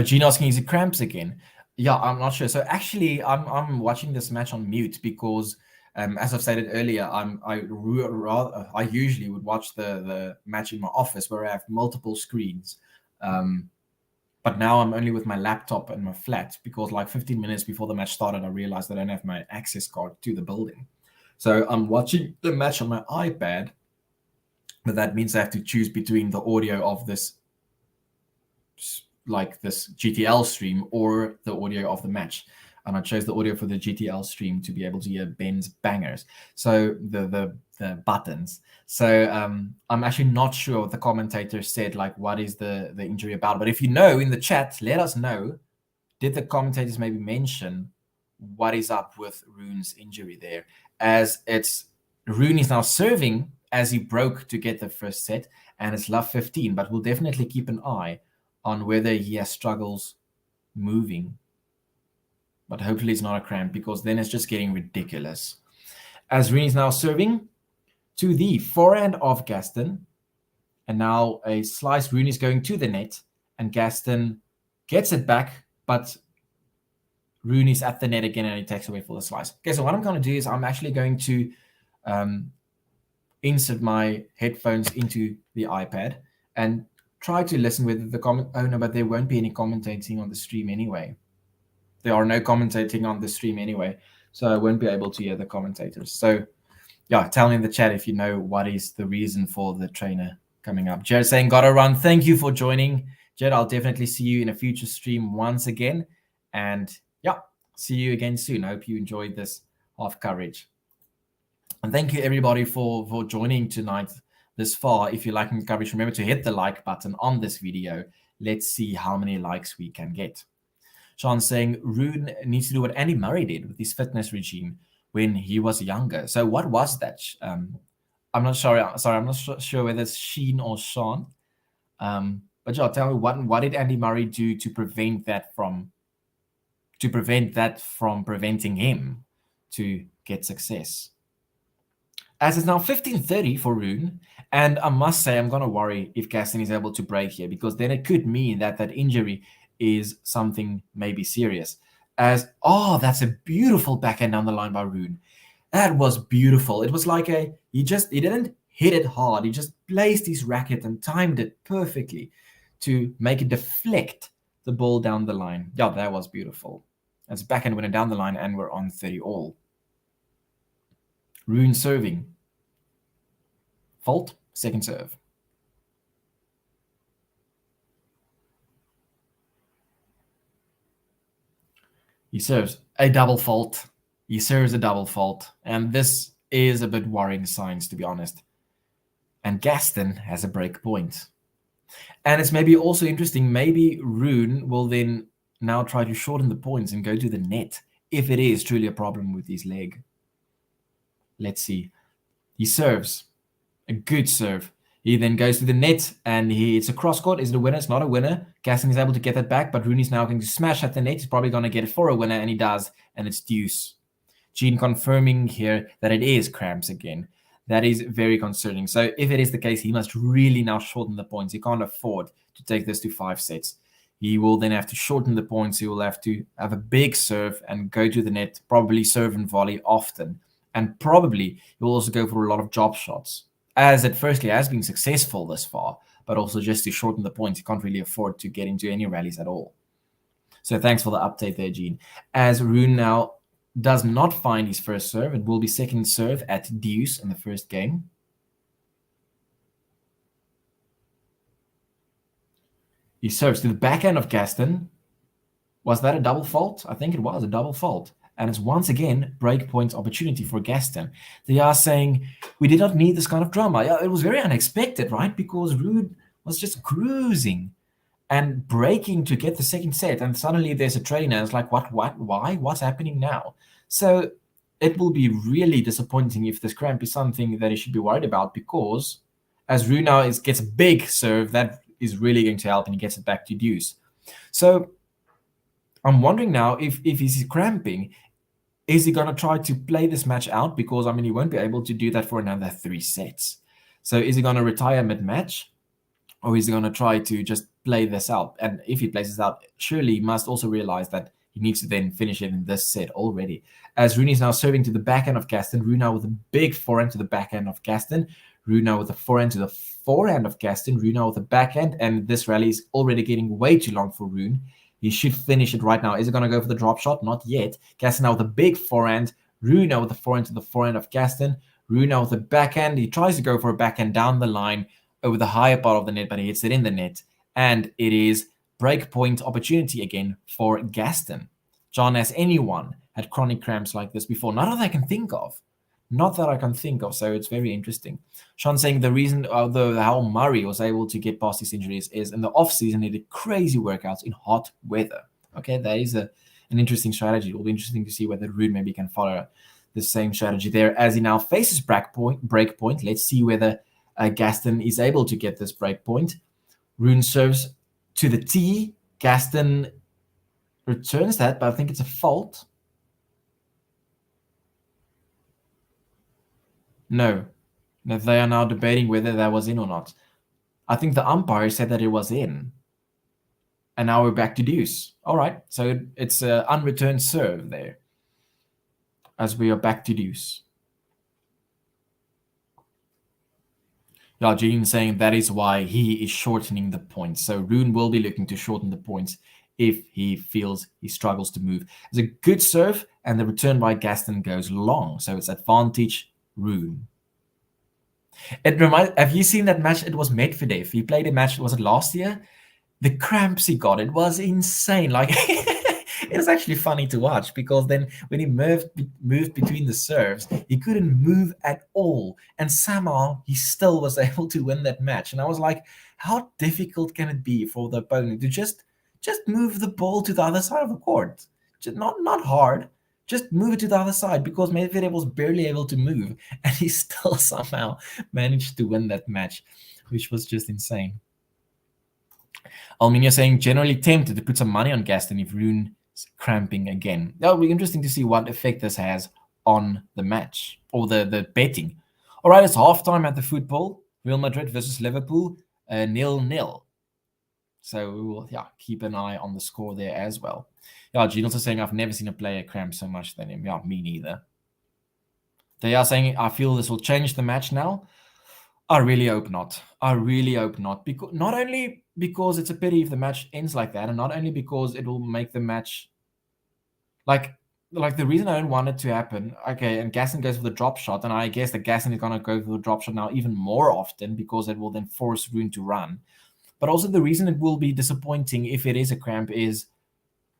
Gene asking, is it cramps again? Yeah, I'm not sure. So actually, I'm watching this match on mute because, as I've stated earlier, I usually would watch the match in my office where I have multiple screens. But now I'm only with my laptop and my flat because like 15 minutes before the match started, I realized I don't have my access card to the building. So I'm watching the match on my iPad, but that means I have to choose between the audio of this GTL stream or the audio of the match. And I chose the audio for the GTL stream to be able to hear Ben's bangers. So the buttons. So I'm actually not sure what the commentator said, like what is the injury about. But if you know in the chat, let us know. Did the commentators maybe mention what is up with Rune's injury there? As Rune is now serving as he broke to get the first set, and it's love 15, but we'll definitely keep an eye on whether he has struggles moving. But hopefully it's not a cramp because then it's just getting ridiculous. As Rune is now serving to the forehand of Gaston. And now a slice. Rune is going to the net and Gaston gets it back, but Rune is at the net again and he takes away for the slice. Okay, so what I'm going to do is I'm actually going to insert my headphones into the iPad and try to listen with the comment. Oh no, but there won't be any commentating on the stream anyway. There are no commentating on the stream anyway, so I won't be able to hear the commentators. So yeah, tell me in the chat if you know what is the reason for the trainer coming up. Jared saying, gotta run. Thank you for joining. Jared, I'll definitely see you in a future stream once again. And yeah, see you again soon. I hope you enjoyed this half coverage. And thank you everybody for joining tonight this far. If you're liking the coverage, remember to hit the like button on this video. Let's see how many likes we can get. Sean saying Rune needs to do what Andy Murray did with his fitness regime when he was younger. So what was that? I'm not sure. Sorry, I'm not sure whether it's Sheen or Sean. But yeah, tell me what did Andy Murray do to prevent that from preventing him to get success? As it's now 15:30 for Rune, and I must say I'm going to worry if Gaston is able to break here, because then it could mean that injury is something maybe serious. That's a beautiful backhand down the line by Rune. That was beautiful. It was like he didn't hit it hard. He just placed his racket and timed it perfectly to make it deflect the ball down the line. Yeah, that was beautiful. As backhand went down the line and we're on 30 all. Rune serving. Fault, second serve. He serves a double fault. He serves a double fault. And this is a bit worrying signs, to be honest. And Gaston has a break point. And it's maybe also interesting, maybe Rune will then now try to shorten the points and go to the net if it is truly a problem with his leg. Let's see. He serves. A good serve. He then goes to the net and it's a cross court. Is it a winner? It's not a winner. Gaston is able to get that back, but Rune is now going to smash at the net. He's probably going to get it for a winner, and he does, and it's deuce. Gene confirming here that it is cramps again. That is very concerning. So if it is the case, he must really now shorten the points. He can't afford to take this to 5 sets. He will then have to shorten the points. He will have to have a big serve and go to the net, probably serve and volley often. And probably he will also go for a lot of drop shots, as it firstly has been successful this far, but also just to shorten the points. He can't really afford to get into any rallies at all. So thanks for the update there, Gene. As Rune now does not find his first serve, it will be second serve at deuce in the first game. He serves to the backhand of Gaston. Was that a double fault? I think it was a double fault. And it's once again breakpoint opportunity for Gaston. They are saying, we did not need this kind of drama. Yeah, it was very unexpected, right? Because Rune was just cruising and breaking to get the second set. And suddenly there's a trainer. It's like, what, why? What's happening now? So it will be really disappointing if this cramp is something that he should be worried about, because as Rune now gets a big serve, that is really going to help, and he gets it back to deuce. So I'm wondering now if he's cramping, is he going to try to play this match out? Because, I mean, he won't be able to do that for another 3 sets. So is he going to retire mid-match? Or is he going to try to just play this out? And if he plays this out, surely he must also realize that he needs to then finish it in this set already. As Rune is now serving to the backhand of Gaston. Rune now with a big forehand to the backhand of Gaston. Rune now with a forehand to the forehand of Gaston. Rune now with a backhand. And this rally is already getting way too long for Rune. He should finish it right now. Is it going to go for the drop shot? Not yet. Gaston now with a big forehand. Rune now with the forehand to the forehand of Gaston. Rune now with the backhand. He tries to go for a backhand down the line over the higher part of the net, but he hits it in the net. And it is breakpoint opportunity again for Gaston. John, has anyone had chronic cramps like this before? Not that I can think of. Not that I can think of, so it's very interesting. Sean saying the reason, how Murray was able to get past his injuries is in the off-season he did crazy workouts in hot weather. Okay, that is an interesting strategy. It will be interesting to see whether Rune maybe can follow the same strategy there as he now faces breakpoint. Let's see whether Gaston is able to get this breakpoint. Rune serves to the tee. Gaston returns that, but I think it's a fault. No, they are now debating whether that was in or not. I think the umpire said that it was in. And now we're back to deuce. All right, so it's an unreturned serve there, as we are back to deuce. Yeah, Gene saying that is why he is shortening the points. So Rune will be looking to shorten the points if he feels he struggles to move. It's a good serve, and the return by Gaston goes long. So it's advantage Rune. Have you seen that match? It was Medvedev. He played a match, was it last year? The cramps he got, it was insane. Like, it was actually funny to watch, because then when he moved between the serves, he couldn't move at all. And somehow he still was able to win that match. And I was like, how difficult can it be for the opponent to just move the ball to the other side of the court? Just not hard. Just move it to the other side, because Medvedev was barely able to move, and he still somehow managed to win that match, which was just insane. Alminia saying, generally tempted to put some money on Gaston if Rune's cramping again. That'll be interesting to see what effect this has on the match, or the betting. All right, it's halftime at the football. Real Madrid versus Liverpool, 0-0. So we will keep an eye on the score there as well. Yeah, Gene also saying, I've never seen a player cramp so much than him. Yeah, me neither. They are saying, I feel this will change the match now. I really hope not. I really hope not. Because not only because it's a pity if the match ends like that, and not only because it will make the match like the reason I don't want it to happen. Okay, and Gaston goes for the drop shot, and I guess that Gaston is gonna go for the drop shot now even more often, because it will then force Rune to run. But also the reason it will be disappointing if it is a cramp is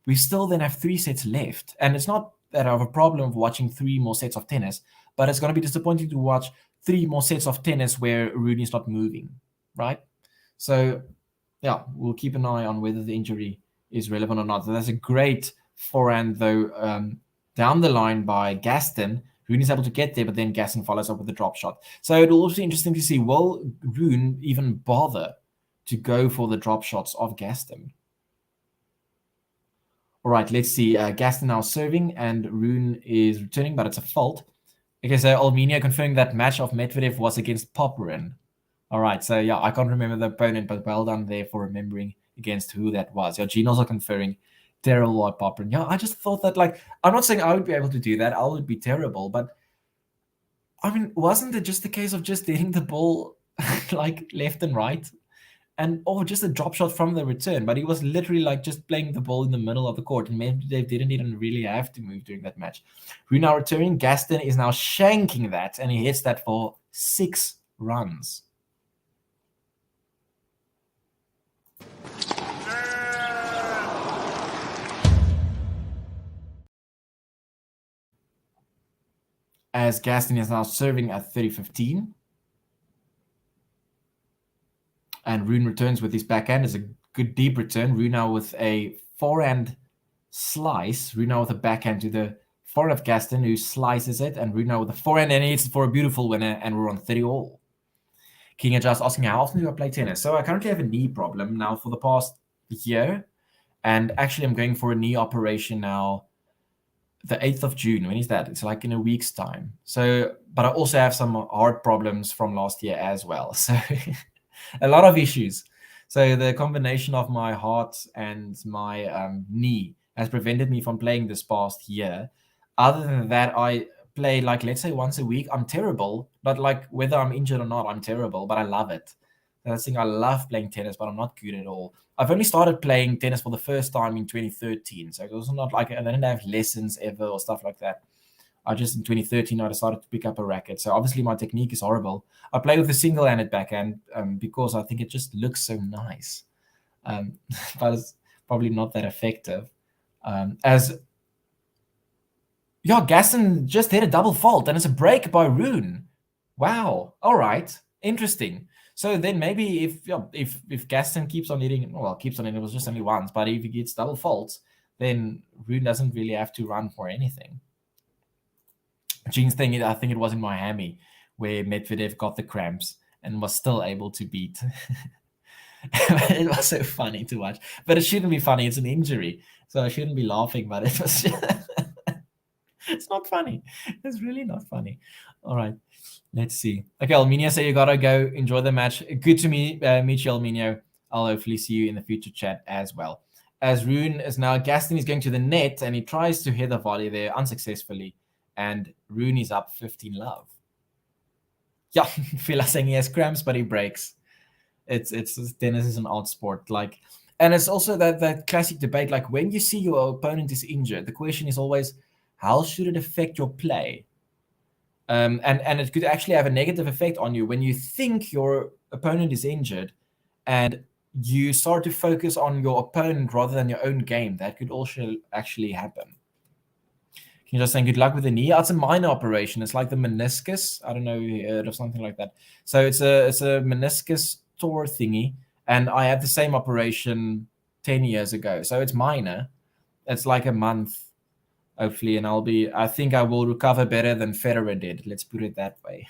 we still then have 3 sets left. And it's not that I have a problem of watching 3 more sets of tennis, but it's going to be disappointing to watch 3 more sets of tennis where Rune is not moving, right? So, yeah, we'll keep an eye on whether the injury is relevant or not. So that's a great forehand, though, down the line by Gaston. Rune is able to get there, but then Gaston follows up with a drop shot. So it'll also be interesting to see, will Rune even bother to go for the drop shots of Gaston? All right, let's see. Gaston now serving, and Rune is returning, but it's a fault. Okay, so Almenia confirming that match of Medvedev was against Popyrin. All right, so yeah, I can't remember the opponent, but well done there for remembering against who that was. Yeah, Gene also conferring terrible at Popyrin. Yeah, I just thought that, like, I'm not saying I would be able to do that. I would be terrible, but I mean, wasn't it just a case of just hitting the ball like left and right? And just a drop shot from the return, but he was literally like just playing the ball in the middle of the court, and Medvedev didn't even really have to move during that match. Rune now returning. Gaston is now shanking that, and he hits that for 6 runs. As Gaston is now serving at 30-15. And Rune returns with his backhand. It's a good deep return. Rune now with a forehand slice. Rune now with a backhand to the forehand of Gaston, who slices it. And Rune now with a forehand, and it's for a beautiful winner. And we're on 30-all. King Adjust asking, how often do I play tennis? So I currently have a knee problem now for the past year. And actually, I'm going for a knee operation now the 8th of June. When is that? It's like in a week's time. So, but I also have some heart problems from last year as well. So a lot of issues. So the combination of my heart and my knee has prevented me from playing this past year. Other than that, I play, like, let's say once a week. I'm terrible, but like whether I'm injured or not, I'm terrible, but I love it. That's the thing. I love playing tennis, but I'm not good at all. I've only started playing tennis for the first time in 2013. So it was not like I didn't have lessons ever or stuff like that. I just in 2013 I decided to pick up a racket. So obviously my technique is horrible. I play with a single-handed backhand because I think it just looks so nice, but it's probably not that effective. Gaston just hit a double fault, and it's a break by Rune. Wow. All right. Interesting. So then maybe if Gaston keeps on hitting, it was just only once, but if he gets double faults, then Rune doesn't really have to run for anything. Gene's thing, I think it was in Miami, where Medvedev got the cramps and was still able to beat. It was so funny to watch. But it shouldn't be funny. It's an injury. So I shouldn't be laughing, but it was it's not funny. It's really not funny. All right. Let's see. Okay, Alminio, so you gotta go enjoy the match. Good to meet you, Alminio. I'll hopefully see you in the future chat as well. As Rune is now, Gaston is going to the net, and he tries to hit a volley there unsuccessfully. And Rune is up 15-love. Yeah, Phil is saying he has cramps, but he breaks. It's tennis is an odd sport. Like, and it's also that classic debate. Like, when you see your opponent is injured, the question is always, how should it affect your play? And it could actually have a negative effect on you when you think your opponent is injured, and you start to focus on your opponent rather than your own game. That could also actually happen. You're just saying good luck with the knee. It's a minor operation. It's like the meniscus. I don't know if you heard of something like that. So it's a meniscus tore thingy, and I had the same operation 10 years ago. So it's minor. It's like a month, hopefully, and I think I will recover better than Federer did. Let's put it that way.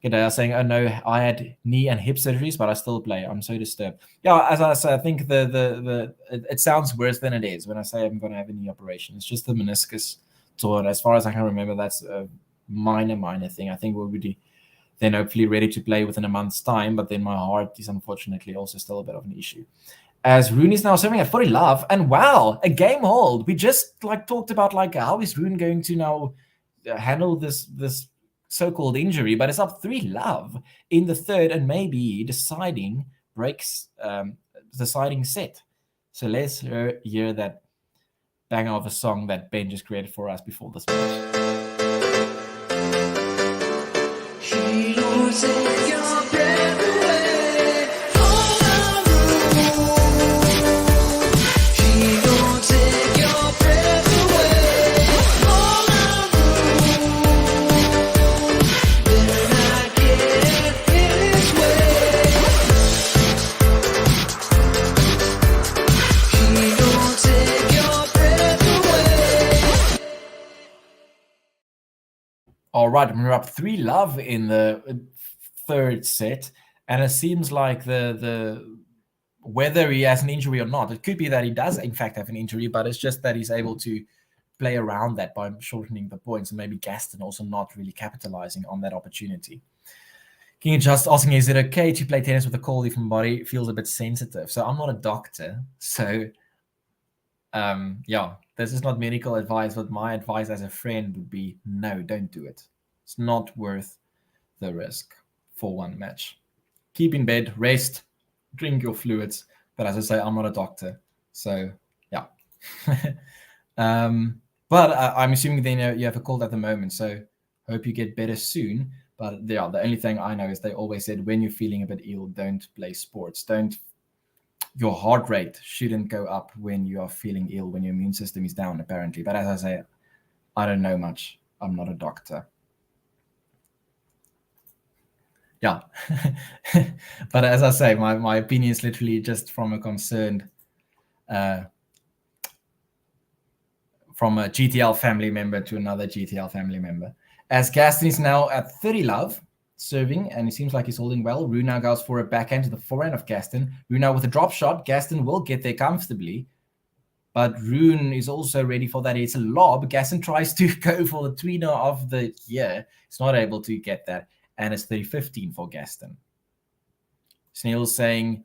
Okay, I was saying, oh no, I had knee and hip surgeries, but I still play. I'm so disturbed. Yeah, as I say, I think it sounds worse than it is when I say I'm going to have a knee operation. It's just the meniscus torn. As far as I can remember, that's a minor thing. I think we'll be then hopefully ready to play within a month's time, but then my heart is unfortunately also still a bit of an issue. As Rune is now serving at 40-love, and wow, a game hold. We just talked about how is Rune going to now handle this so-called injury, but it's up 3-love in the third, and maybe deciding set. So let's hear that banger of a song that Ben just created for us before this match. She won't take your breath away. Hold on, she won't take your breath away. Hold on, right, we're up 3-love in the third set, and it seems like the whether he has an injury or not, it could be that he does in fact have an injury, but it's just that he's able to play around that by shortening the points, and maybe Gaston also not really capitalizing on that opportunity. King just asking, is it okay to play tennis with a cold if my body feels a bit sensitive? So I'm not a doctor, so yeah, this is not medical advice, but my advice as a friend would be no, don't do it. It's not worth the risk for one match. Keep in bed, rest, drink your fluids. But as I say, I'm not a doctor, so yeah. But I'm assuming then you have a cold at the moment, so hope you get better soon. But yeah, the only thing I know is they always said when you're feeling a bit ill, don't play sports. Your heart rate shouldn't go up when you are feeling ill, when your immune system is down, apparently. But as I say, I don't know much. I'm not a doctor. Yeah. But as I say, my opinion is literally just from a concerned, from a GTL family member to another GTL family member. As Gaston is now at 30-love, serving, and it seems like he's holding well. Rune now goes for a backhand to the forehand of Gaston. Rune now with a drop shot. Gaston will get there comfortably, but Rune is also ready for that. It's a lob. Gaston tries to go for the tweener of the year. He's not able to get that, and it's 30-15 for Gaston. Snail's saying,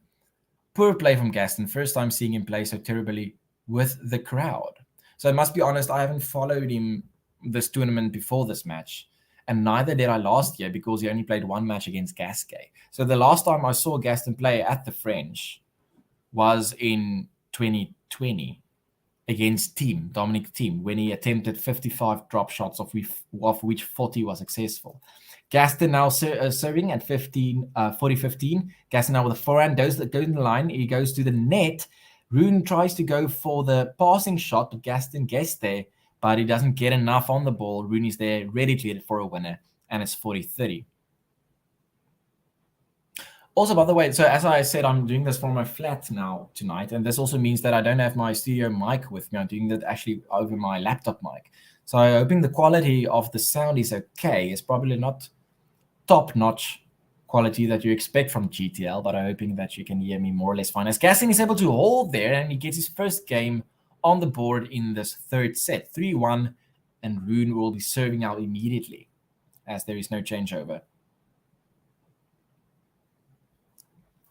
poor play from Gaston. First time seeing him play so terribly with the crowd. So I must be honest, I haven't followed him this tournament before this match. And neither did I last year because he only played one match against Gasquet. So the last time I saw Gaston play at the French was in 2020 against Dominic Thiem, when he attempted 55 drop shots, of which 40 was successful. Gaston now serving at 40-15. Gaston now with a forehand, goes in the line. He goes to the net. Rune tries to go for the passing shot, but Gaston gets there, but he doesn't get enough on the ball. Rune is there, ready to hit it for a winner, and it's 40-30. Also, by the way, so as I said, I'm doing this from my flat now tonight, and this also means that I don't have my studio mic with me. I'm doing that actually over my laptop mic. So I'm hoping the quality of the sound is okay. It's probably not top-notch quality that you expect from GTL, but I'm hoping that you can hear me more or less fine. As Gaston is able to hold there, and he gets his first game on the board in this third set, 3-1, and Rune will be serving out immediately, as there is no changeover.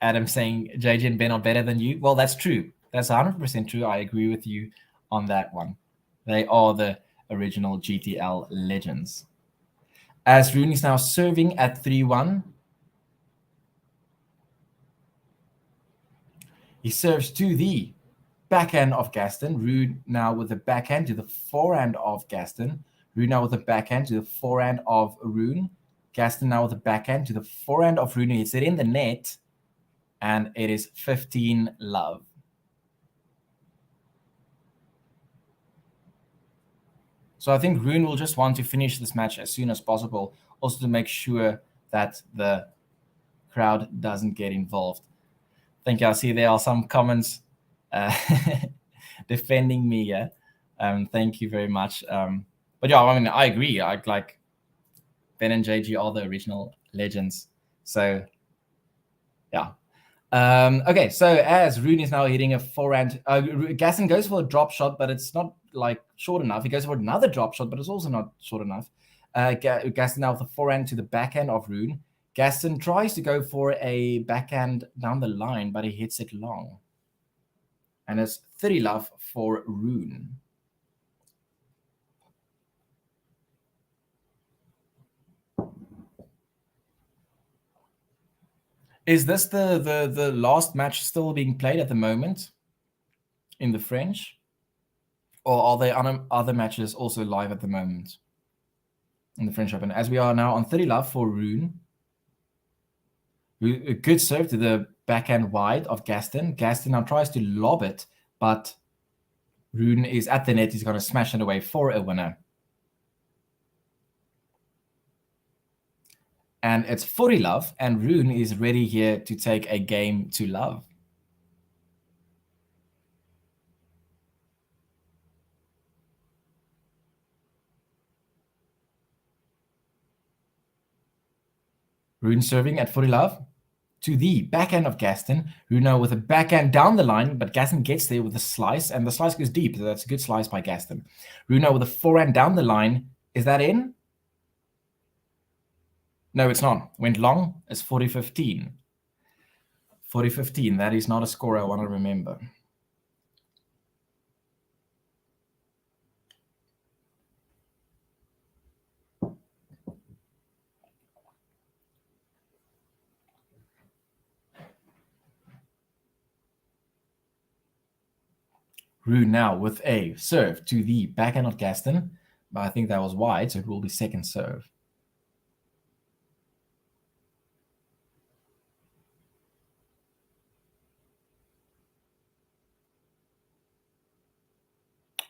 Adam saying JJ and Ben are better than you. Well, that's true. That's 100% true. I agree with you on that one. They are the original GTL legends. As Rune is now serving at 3-1. He serves to the backhand of Gaston. Rune now with the backhand to the forehand of Gaston. Rune now with the backhand to the forehand of Rune. Gaston now with the backhand to the forehand of Rune. It's it in the net, and it is 15-love. So I think Rune will just want to finish this match as soon as possible, also to make sure that the crowd doesn't get involved. Thank you. I see there are some comments defending me here. Thank you very much. But yeah, I mean, I agree. I like Ben and JG are the original legends. So yeah. Okay, so as Rune is now hitting a forehand, Gaston goes for a drop shot, but it's not like short enough. He goes for another drop shot, but it's also not short enough. Gaston now with a forehand to the backhand of Rune. Gaston tries to go for a backhand down the line, but he hits it long. And it's 30-love for Rune. Is this the last match still being played at the moment in the French? Or are there other matches also live at the moment in the French Open? As we are now on 30-love for Rune. A good serve to the backhand wide of Gaston. Gaston now tries to lob it, but Rune is at the net. He's going to smash it away for a winner. And it's 40-love, and Rune is ready here to take a game to love. Rune serving at 40 love to the backhand of Gaston. Rune now with a backhand down the line, but Gaston gets there with a slice, and the slice goes deep. So that's a good slice by Gaston. Rune now with a forehand down the line. Is that in? No, it's not. Went long. It's 40-15. 40-15. That is not a score I want to remember. Rune now with a serve to the backhand of Gaston, but I think that was wide, so it will be second serve.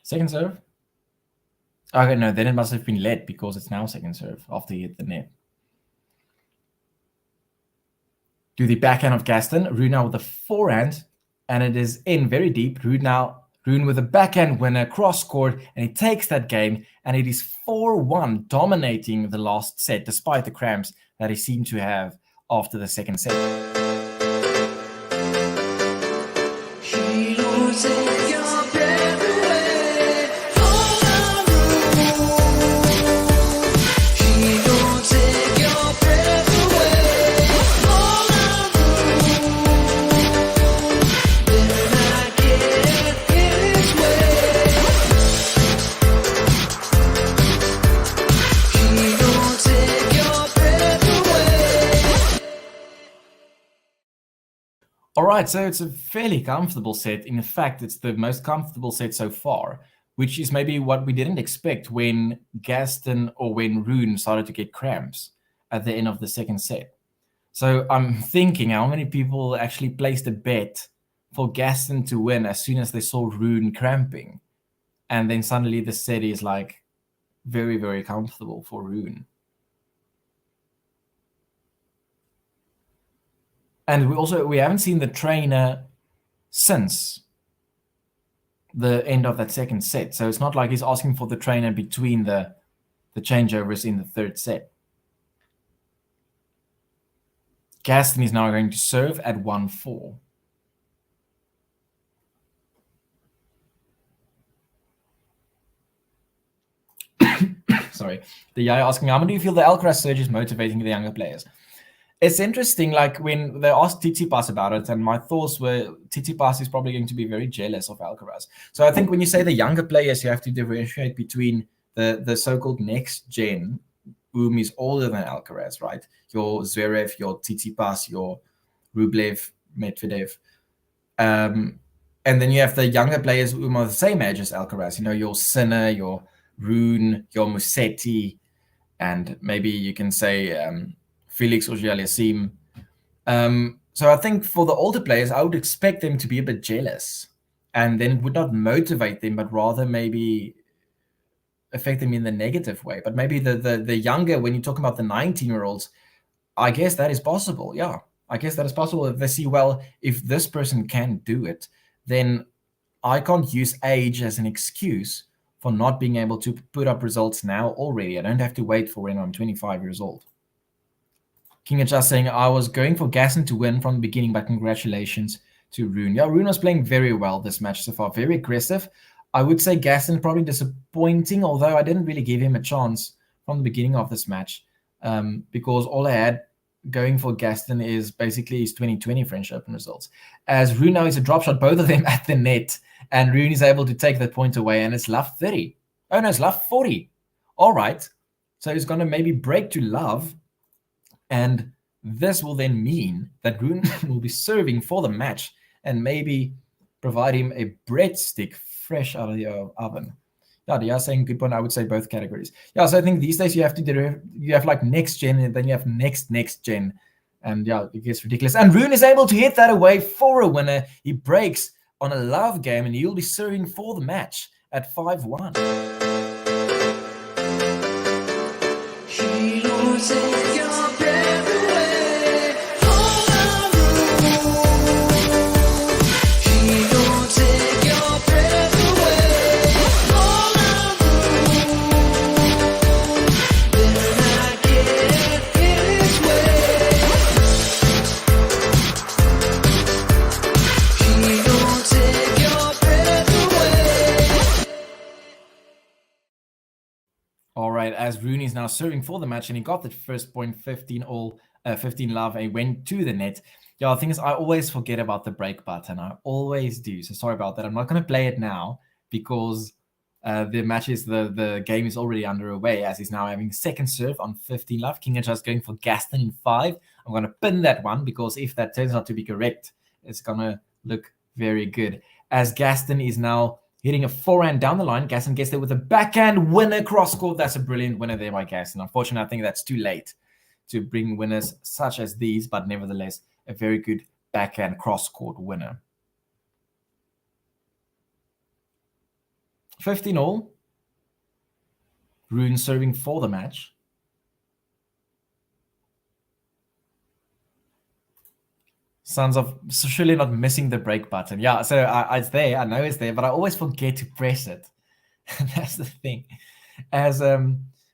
Second serve? Okay, no, then it must have been led because it's now second serve after he hit the net. To the backhand of Gaston, Rune now with a forehand, and it is in very deep. Rune with a backhand winner, cross court, and he takes that game, and it is 4-1, dominating the last set, despite the cramps that he seemed to have after the second set. All right, so it's a fairly comfortable set. In fact, it's the most comfortable set so far, which is maybe what we didn't expect when Gaston or when Rune started to get cramps at the end of the second set. So I'm thinking how many people actually placed a bet for Gaston to win as soon as they saw Rune cramping. And then suddenly the set is like very, very comfortable for Rune. And we haven't seen the trainer since the end of that second set. So it's not like he's asking for the trainer between the changeovers in the third set. Gaston is now going to serve at 1-4. Sorry. The guy asking, how do you feel the Alcaraz surge is motivating the younger players? It's interesting, like when they asked Tsitsipas about it, and my thoughts were Tsitsipas is probably going to be very jealous of Alcaraz. So I think when you say the younger players, you have to differentiate between the so-called next gen, whom is older than Alcaraz, right? Your Zverev, your Tsitsipas, your Rublev, Medvedev. And then you have the younger players who are the same age as Alcaraz. You know, your Sinner, your Rune, your Musetti, and maybe you can say Felix Auger-Aliassime. So I think for the older players, I would expect them to be a bit jealous, and then it would not motivate them, but rather maybe affect them in the negative way. But maybe the younger, when you talk about the 19-year-olds, I guess that is possible. Yeah, I guess that is possible. If they see, well, if this person can do it, then I can't use age as an excuse for not being able to put up results now already. I don't have to wait for when I'm 25 years old. King of Just saying, I was going for Gaston to win from the beginning, but congratulations to Rune. Yeah, Rune was playing very well this match so far, very aggressive. I would say Gaston probably disappointing, although I didn't really give him a chance from the beginning of this match because all I had going for Gaston is basically his 2020 French Open results. As Rune now is a drop shot, both of them at the net, and Rune is able to take that point away, and it's love 30. Oh no, it's love 40. All right, so he's going to maybe break to love. And this will then mean that Rune will be serving for the match and maybe provide him a breadstick fresh out of the oven. Yeah, they are saying good point. I would say both categories. Yeah, so I think these days you have like next gen, and then you have next gen. And yeah, it gets ridiculous. And Rune is able to hit that away for a winner. He breaks on a love game, and he'll be serving for the match at 5-1. as Rune is now serving for the match, and he got the first point 15 all, 15 love, and he went to the net. Yeah, the thing is, I always forget about the break button. I always do. So sorry about that. I'm not going to play it now because the match is the game is already underway, as he's now having second serve on 15 love. King just going for Gaston in 5. I'm going to pin that one because if that turns out to be correct, it's going to look very good. As Gaston is now hitting a forehand down the line, Gaston gets there with a backhand winner cross court. That's a brilliant winner there by Gaston. Unfortunately, I think that's too late to bring winners such as these, but nevertheless, a very good backhand cross court winner. 15 all. Rune serving for the match. Sounds of surely not missing the break button. Yeah, so it's there. I know it's there, but I always forget to press it. That's the thing. As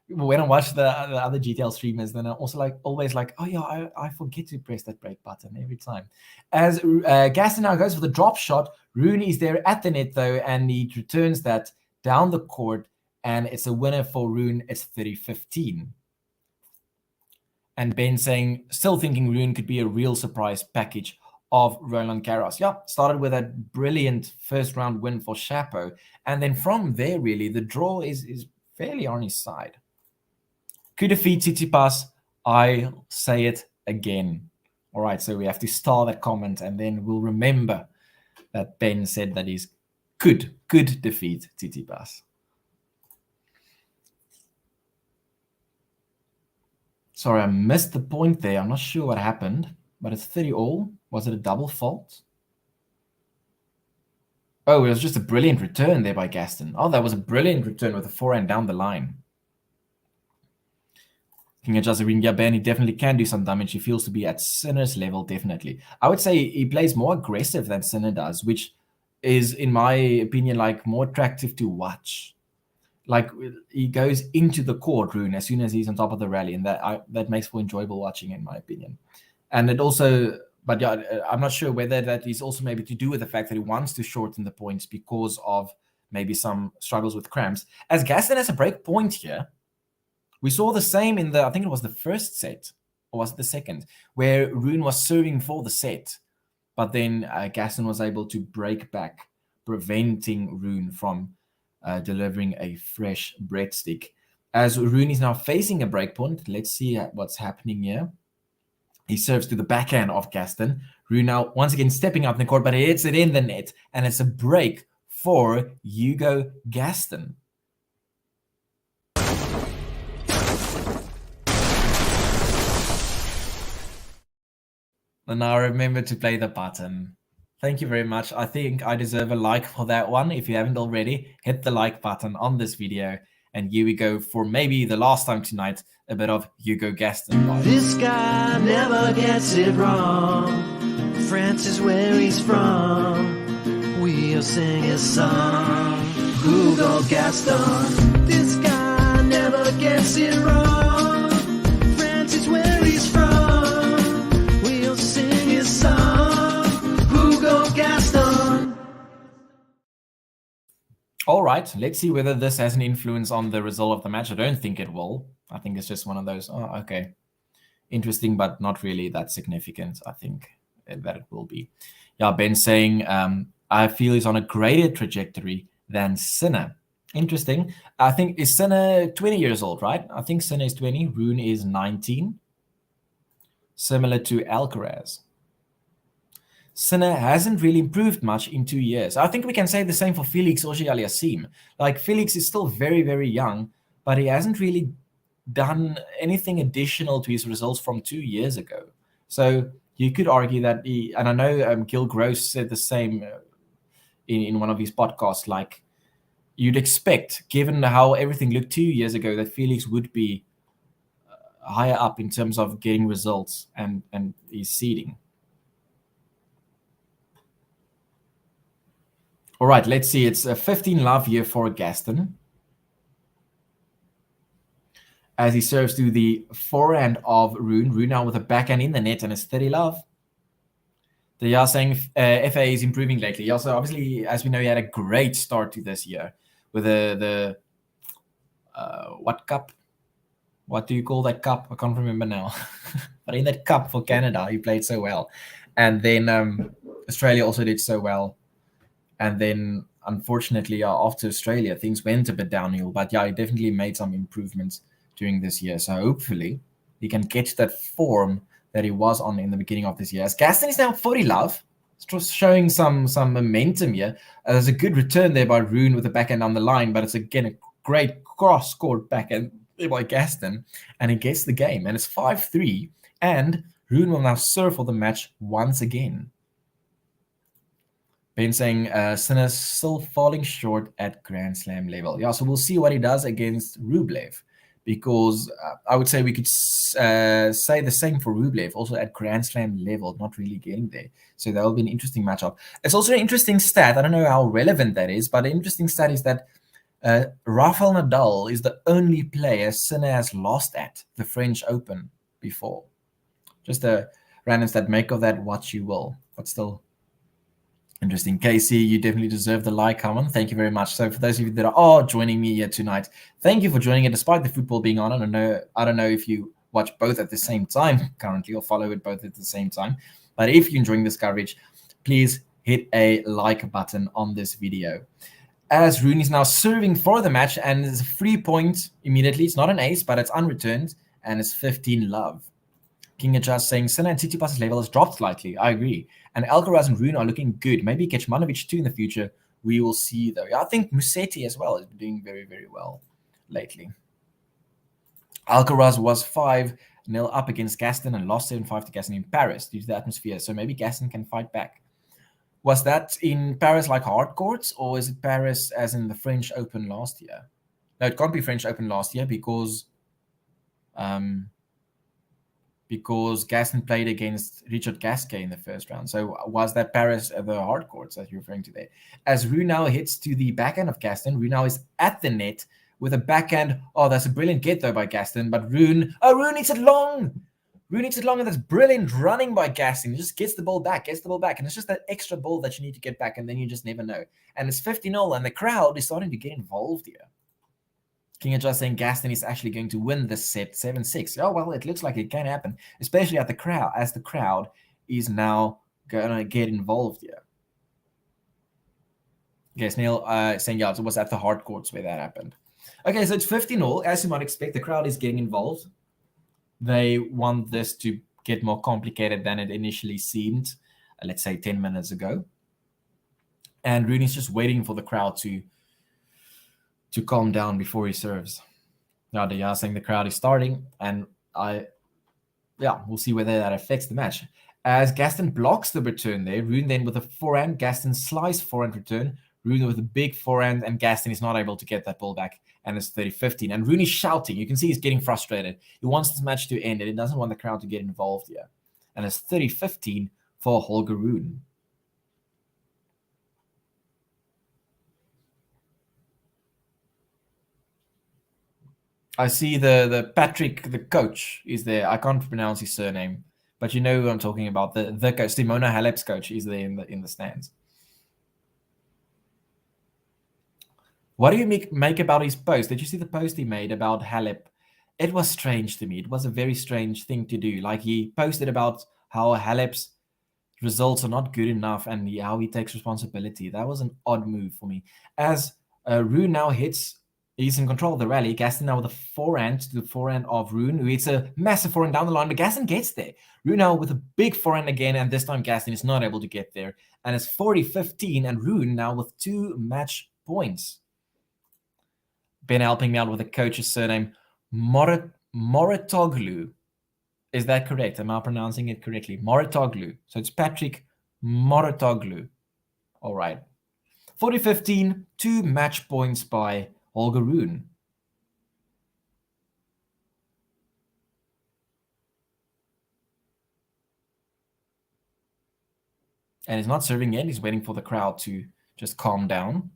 when I watch the other GTL streamers, then I also always oh yeah, I forget to press that break button every time. As Gaston now goes for the drop shot, Rune is there at the net though, and he returns that down the court, and it's a winner for Rune. It's 30-15. And Ben saying, still thinking Rune could be a real surprise package of Roland Garros. Yeah, started with a brilliant first round win for Chapeau. And then from there, really, the draw is fairly on his side. Could defeat Tsitsipas. I'll say it again. All right, so we have to star that comment, and then we'll remember that Ben said that he's could defeat Tsitsipas. Sorry, I missed the point there. I'm not sure what happened, but it's 30 all. Was it a double fault? Oh, it was just a brilliant return there by Gaston. Oh, that was a brilliant return with a forehand down the line. King Jazarin, yeah, Ben, he definitely can do some damage. He feels to be at Sinner's level, definitely. I would say he plays more aggressive than Sinner does, which is, in my opinion, more attractive to watch. He goes into the court, Rune, as soon as he's on top of the rally, and that makes for enjoyable watching, in my opinion. And it also, but yeah, I'm not sure whether that is also maybe to do with the fact that he wants to shorten the points because of maybe some struggles with cramps. As Gaston has a break point here, we saw the same in I think it was the first set, or was it the second, where Rune was serving for the set, but then Gaston was able to break back, preventing Rune from delivering a fresh breadstick. As Rune is now facing a breakpoint, let's see what's happening here. He serves to the backhand of Gaston. Rune now once again stepping up in the court, but he hits it in the net, and it's a break for Hugo Gaston. And now remember to play the button. Thank you very much. I think I deserve a like for that one. If you haven't already, hit the like button on this video. And here we go for maybe the last time tonight, a bit of Hugo Gaston. This guy never gets it wrong. France is where he's from. We'll sing his song. Hugo Gaston. This guy never gets it wrong. France is where he's from. We'll sing his song. Gaston. All right, let's see whether this has an influence on the result of the match. I don't think it will. I think it's just one of those, oh, okay, interesting, but not really that significant. I think that it will be. Yeah, Ben saying, I feel he's on a greater trajectory than Sinner. Interesting. I think, is Sinner 20 years old, right? I think Sinner is 20, Rune is 19. Similar to Alcaraz. Sinner hasn't really improved much in 2 years. I think we can say the same for Felix Auger-Aliassime. Felix is still very, very young, but he hasn't really done anything additional to his results from 2 years ago. So you could argue that and I know Gil Gross said the same in one of his podcasts, you'd expect, given how everything looked 2 years ago, that Felix would be higher up in terms of getting results and his seeding. All right, let's see. It's a 15 love here for Gaston. As he serves to the forehand of Rune. Rune now with a backhand in the net, and it's 30 love. They are saying FA is improving lately. Also, obviously, as we know, he had a great start to this year with the what cup? what do you call that cup? I can't remember now. But in that cup for Canada, he played so well. And then Australia also did so well. And then, unfortunately, after Australia, things went a bit downhill. But yeah, he definitely made some improvements during this year. So hopefully he can get to that form that he was on in the beginning of this year. As Gaston is now 40 love, just showing some momentum here. There's a good return there by Rune with the backhand on the line, but it's again a great cross-court backhand by Gaston, and he gets the game. And it's 5-3, and Rune will now serve for the match once again. Ben saying Sinner's still falling short at Grand Slam level. Yeah, so we'll see what he does against Rublev, because I would say we could say the same for Rublev, also at Grand Slam level, not really getting there. So that will be an interesting matchup. It's also an interesting stat. I don't know how relevant that is, but an interesting stat is that Rafael Nadal is the only player Sinner has lost at the French Open before. Just a random stat. Make of that what you will, but still interesting. Casey, you definitely deserve the like comment. Thank you very much. So for those of you that are joining me here tonight, thank you for joining it despite the football being on. I don't know if you watch both at the same time currently or follow it both at the same time. But if you're enjoying this coverage, please hit a like button on this video. As Rune is now serving for the match, and it's a free point immediately. It's not an ace, but it's unreturned, and it's 15 love. King Adjust saying Sinner and Tsitsipas' level has dropped slightly. I agree. And Alcaraz and Rune are looking good. Maybe Kecmanovic too in the future. We will see, though. I think Musetti as well is doing very, very well lately. Alcaraz was 5-0 up against Gaston and lost 7-5 to Gaston in Paris due to the atmosphere. So maybe Gaston can fight back. Was that in Paris like hard courts, or is it Paris as in the French Open last year? No, it can't be French Open last year because Gaston played against Richard Gasquet in the first round. So was that Paris the hard courts that you're referring to there? As Rune now hits to the backhand of Gaston, Rune now is at the net with a backhand. Oh, that's a brilliant get though by Gaston, but Rune hits it long. Rune hits it long, and that's brilliant running by Gaston. He just gets the ball back, and it's just that extra ball that you need to get back, and then you just never know. And it's 50-0, and the crowd is starting to get involved here. King Adjust saying Gaston is actually going to win this set 7-6. Oh, well, it looks like it can happen, especially at the crowd, as the crowd is now going to get involved here. Okay, Neil saying, yeah, it was at the hard courts where that happened. Okay, so it's 50-0. As you might expect, the crowd is getting involved. They want this to get more complicated than it initially seemed, let's say 10 minutes ago. And Rune is just waiting for the crowd to calm down before he serves. Now they are saying the crowd is starting, and we'll see whether that affects the match. As Gaston blocks the return there, Rune then with a forehand, Gaston slice forehand return, Rune with a big forehand, and Gaston is not able to get that ball back, and it's 30-15. And Rune is shouting. You can see he's getting frustrated. He wants this match to end, and he doesn't want the crowd to get involved here. And it's 30-15 for Holger Rune. I see the Patrick, the coach, is there. I can't pronounce his surname, but you know who I'm talking about. The coach, Simona Halep's coach, is there in the stands. What do you make about his post? Did you see the post he made about Halep? It was strange to me. It was a very strange thing to do. Like, he posted about how Halep's results are not good enough and how he takes responsibility. That was an odd move for me. As Rune now hits, he's in control of the rally. Gaston now with a forehand to the forehand of Rune, who hits a massive forehand down the line, but Gaston gets there. Rune now with a big forehand again, and this time Gaston is not able to get there. And it's 40-15, and Rune now with 2 match points. Ben helping me out with the coach's surname, Moratoglu. Is that correct? Am I pronouncing it correctly? Moratoglu. So it's Patrick Moratoglu. All right. 40-15, 2 match points by Holger Rune. And he's not serving yet. He's waiting for the crowd to just calm down.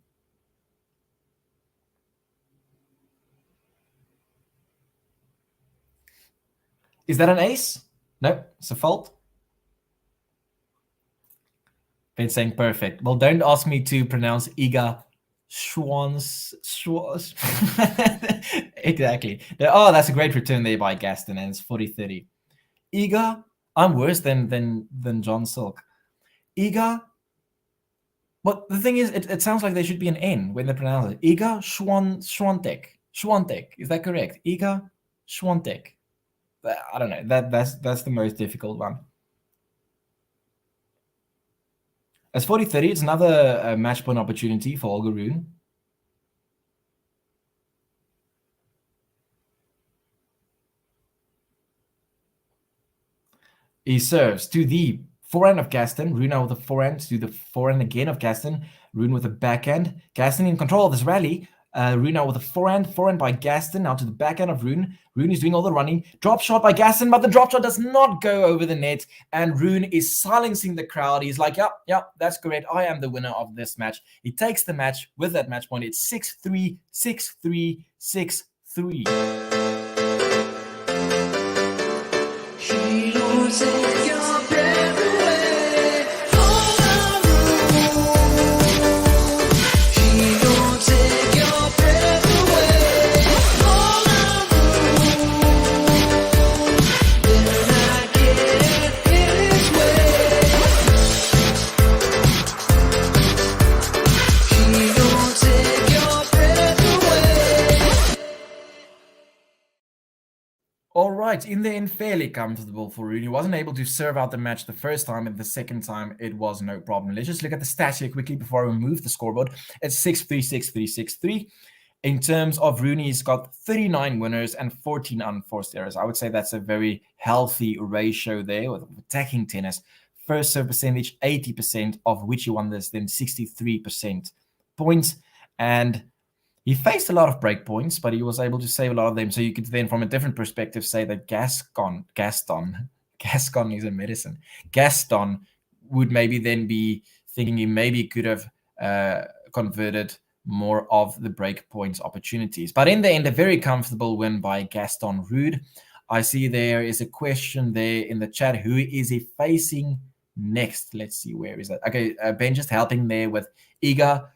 Is that an ace? No, it's a fault. Ben saying perfect. Well, don't ask me to pronounce Iga Exactly. Oh, that's a great return there by Gaston, and it's 40-30. Iga, I'm worse than John Silk. Iga, but the thing is, it sounds like there should be an N when they pronounce it. Iga Schwantek. Schwantek. Is that correct? Iga Schwantek. I don't know. That's the most difficult one. As 40-30, it's another match point opportunity for Holger Rune. He serves to the forehand of Gaston. Rune out with the forehand to the forehand again of Gaston. Rune with the backhand. Gaston in control of this rally. Rune out with a forehand by Gaston, now to the backhand of Rune. Rune is doing all the running. Drop shot by Gaston, but the drop shot does not go over the net. And Rune is silencing the crowd. He's like, yep, that's correct. I am the winner of this match. He takes the match with that match point. It's 6-3, 6-3, 6-3. She don't take your breath away. All she don't take your breath away. All then I get in its way. She don't take your breath away. All right, in the end, fairly comfortable for Rune. He wasn't able to serve out the match the first time, and the second time it was no problem. Let's just look at the stats here quickly before I remove the scoreboard. It's 6-3, 6-3, 6-3. In terms of Rune, he's got 39 winners and 14 unforced errors. I would say that's a very healthy ratio there with attacking tennis. First serve percentage, 80%, of which he won this, then 63% points. And he faced a lot of break points, but he was able to save a lot of them. So you could then, from a different perspective, say that Gaston is a medicine. Gaston would maybe then be thinking he maybe could have converted more of the break points opportunities. But in the end, a very comfortable win by Gaston Ruud. I see there is a question there in the chat. Who is he facing next? Let's see, where is that? Okay, Ben just helping there with Iga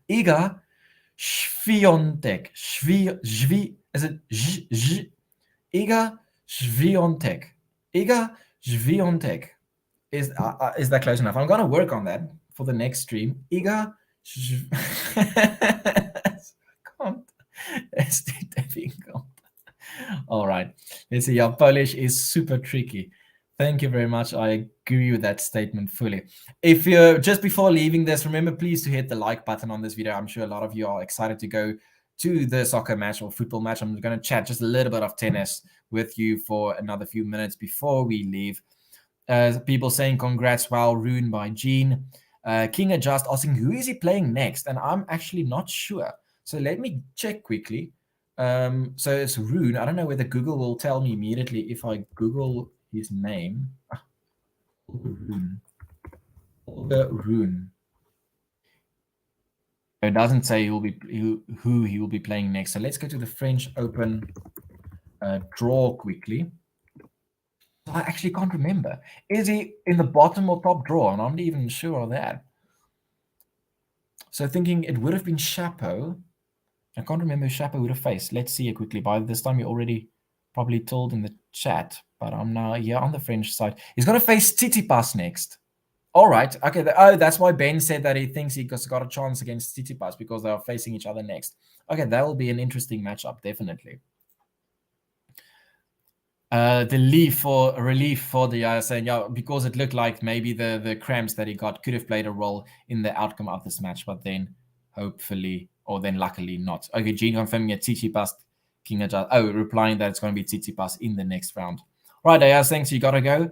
Iga Świątek. Is it Iga Świątek. Iga Świątek. Is that close enough? I'm going to work on that for the next stream. Iga can't. It's too difficult. All right. Let's see. Your Polish is super tricky. Thank you very much. I agree with that statement fully. If you're just before leaving this, remember please to hit the like button on this video. I'm sure a lot of you are excited to go to the soccer match or football match. I'm going to chat just a little bit of tennis with you for another few minutes before we leave. People saying congrats, wow, Rune by Jean. King Adjust asking who is he playing next, and I'm actually not sure. So let me check quickly. So it's Rune. I don't know whether Google will tell me immediately if I Google his name. Rune. It doesn't say who he will be playing next. So let's go to the French Open draw quickly. I actually can't remember. Is he in the bottom or top draw? And I'm not even sure of that. So thinking it would have been Chapeau. I can't remember who Chapeau would have faced. Let's see it quickly. By this time, you already probably told in the chat, but I'm now here on the French side. He's going to face Tsitsipas next. All right. Okay. That's why Ben said that he thinks he got a chance against Tsitsipas because they are facing each other next. Okay, that will be an interesting matchup, definitely. Relief for the saying, yeah, because it looked like maybe the cramps that he got could have played a role in the outcome of this match, but then hopefully, or then luckily not. Okay, Gene confirming a Tsitsipas King Adjust. Oh, replying that it's going to be Tsitsipas in the next round. Right, Ayaz, thanks. You got to go.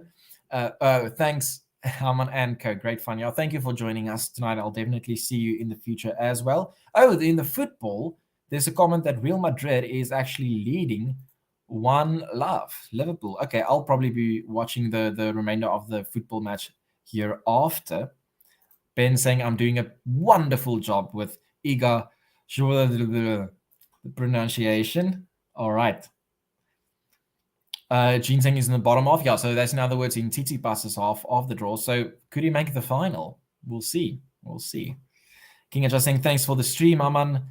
Thanks, Harman and Co. Great fun, y'all. Thank you for joining us tonight. I'll definitely see you in the future as well. Oh, in the football, there's a comment that Real Madrid is actually leading 1-0 Liverpool. Okay, I'll probably be watching the remainder of the football match here after. Ben saying I'm doing a wonderful job with Iga. The pronunciation. All right. Ginseng is in the bottom half. Yeah, so that's in other words in Tsitsipas's half of the draw. So could he make the final? we'll see. King just saying thanks for the stream, Aman.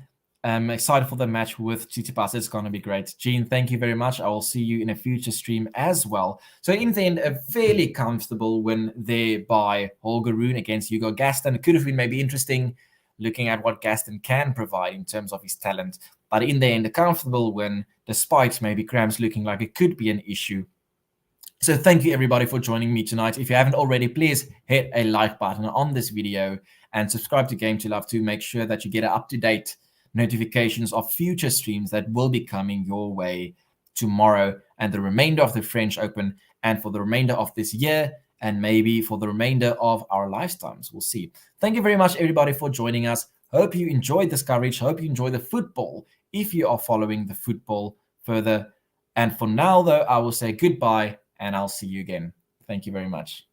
I'm excited for the match with Tsitsipas. It's going to be great. Gene, thank you very much. I will see you in a future stream as well. So in the end, a fairly comfortable win there by Holger Rune against Hugo Gaston. It could have been maybe interesting looking at what Gaston can provide in terms of his talent. But in the end, a comfortable win, despite maybe cramps looking like it could be an issue. So thank you everybody for joining me tonight. If you haven't already, please hit a like button on this video and subscribe to Game to Love to make sure that you get up-to-date notifications of future streams that will be coming your way tomorrow and the remainder of the French Open and for the remainder of this year and maybe for the remainder of our lifetimes. We'll see. Thank you very much, everybody, for joining us. Hope you enjoyed this coverage. Hope you enjoy the football if you are following the football further. And for now, though, I will say goodbye and I'll see you again. Thank you very much.